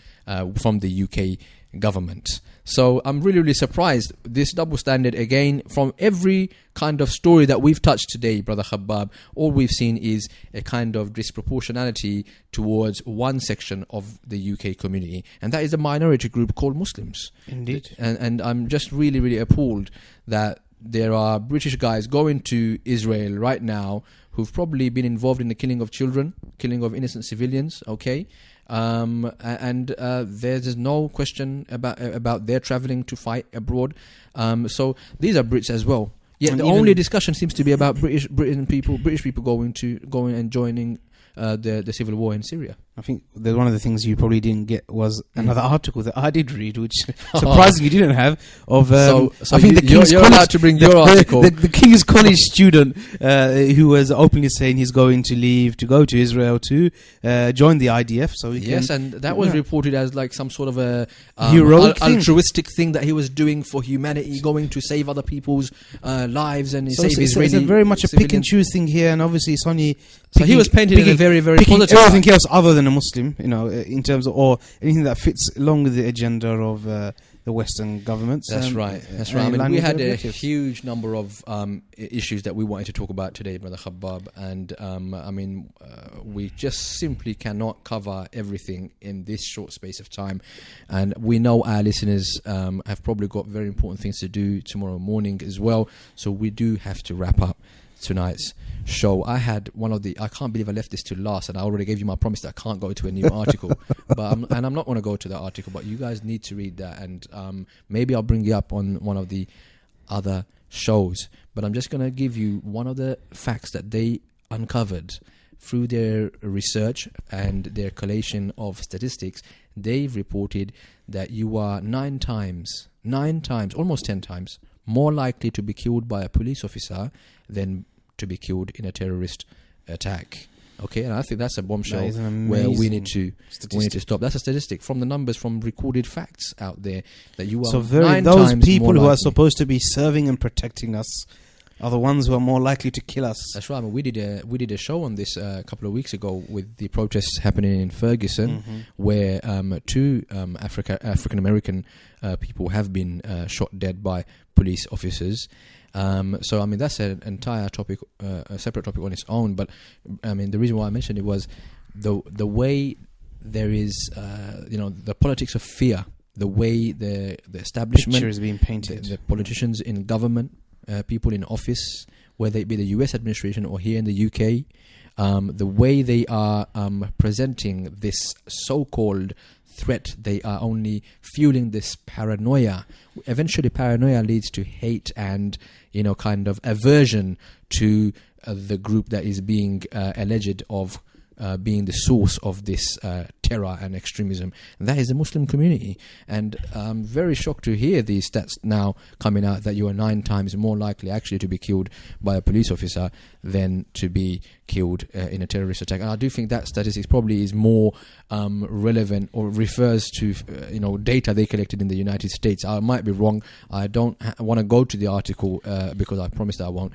from the UK government. So I'm really, really surprised. This double standard, again, from every kind of story that we've touched today, Brother Khabbab, all we've seen is a kind of disproportionality towards one section of the UK community, and that is a minority group called Muslims. Indeed. And I'm just really, really appalled that there are British guys going to Israel right now who've probably been involved in the killing of children, killing of innocent civilians, okay? There's no question about their travelling to fight abroad. So these are Brits as well. Yet the only discussion seems to be about British people going and joining the civil war in Syria. I think that one of the things you probably didn't get was another article that I did read, which surprisingly you didn't have. I think the King's College, allowed to bring your article. The King's College student who was openly saying he's going to leave to go to Israel to join the IDF. So and that was reported as like some sort of a heroic altruistic thing that he was doing for humanity, going to save other people's lives and save Israeli. It's a very much a pick and choose thing here, and obviously it's only. So he was painted in a very, very positive everything else other than a Muslim, in terms of, or anything that fits along with the agenda of the Western governments. That's right. I mean, we had a huge number of issues that we wanted to talk about today, Brother Khabbab, and we just simply cannot cover everything in this short space of time. And we know our listeners have probably got very important things to do tomorrow morning as well, so we do have to wrap up tonight's show. I had I can't believe I left this to last, and I already gave you my promise that I can't go to a new article. I'm not going to go to that article, but you guys need to read that, and maybe I'll bring you up on one of the other shows. But I'm just going to give you one of the facts that they uncovered through their research and their collation of statistics. They've reported that you are 9 times, almost 10 times more likely to be killed by a police officer than to be killed in a terrorist attack. Okay, and I think that's a bombshell where we need to stop. That's a statistic from the numbers, from recorded facts out there, that you are those people who are supposed to be serving and protecting us are the ones who are more likely to kill us. That's right. I mean, we did a show on this a couple of weeks ago with the protests happening in Ferguson, where 2 African American people have been shot dead by police officers. So I mean, that's an entire topic, a separate topic on its own. But I mean, the reason why I mentioned it was the way there is, the politics of fear the way the establishment, picture is being painted. The politicians in government, people in office, whether it be the US administration or here in the UK, the way they are presenting this so-called threat, they are only fueling this paranoia. Eventually, paranoia leads to hate and, kind of aversion to the group that is being alleged of being the source of this terror and extremism, and that is the Muslim community. And I'm very shocked to hear these stats now coming out that you are 9 times more likely actually to be killed by a police officer than to be killed in a terrorist attack. And I do think that statistics probably is more relevant or refers to data they collected in the United States. I might be wrong. I don't want to go to the article because I promised I won't.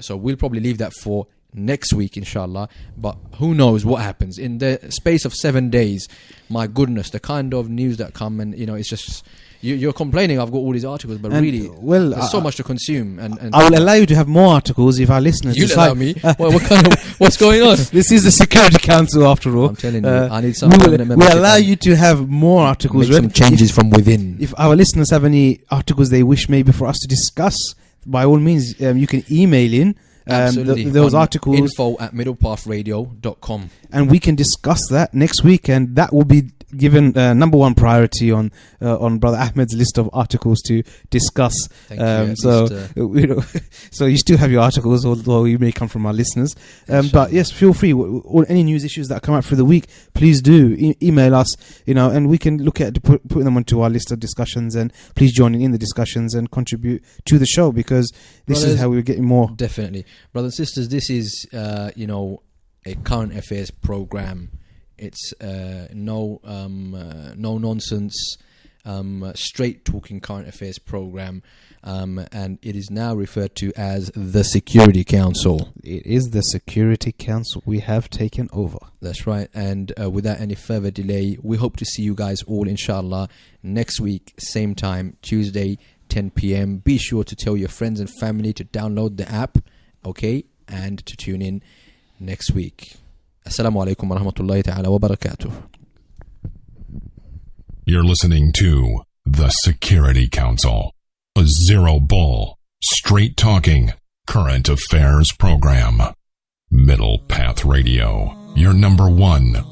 So we'll probably leave that for next week, inshallah. But who knows what happens in the space of 7 days. My goodness, the kind of news that come, and it's just you're complaining I've got all these articles, but really there's so much to consume. And I will allow you to have more articles if our listeners allow me. What's going on? This is the Security Council after all. I'm telling you, I need some. We'll allow you to have more articles. Make some changes from within. If our listeners have any articles they wish maybe for us to discuss, by all means, you can email in. Those articles, info@middlepathradio.com, and we can discuss that next week, and that will be given number one priority on Brother Ahmed's list of articles to discuss. So you still have your articles, although you may come from our listeners. But yes, feel free. Any news issues that come out through the week, please do email us. And we can look at putting them onto our list of discussions. And please join in the discussions and contribute to the show, because this is how we're getting more. Definitely, brothers and sisters. This is a current affairs program. It's no nonsense, straight talking current affairs program, and it is now referred to as the Security Council. It is the Security Council. We have taken over. That's right. And without any further delay, we hope to see you guys all, inshallah, next week, same time, Tuesday, 10 p.m. Be sure to tell your friends and family to download the app, okay, and to tune in next week. Assalamu alaikum wa rahmatullahi ta'ala wa barakatuh. You're listening to The Security Council, a zero-bull, straight-talking, current affairs program. Middle Path Radio, your number one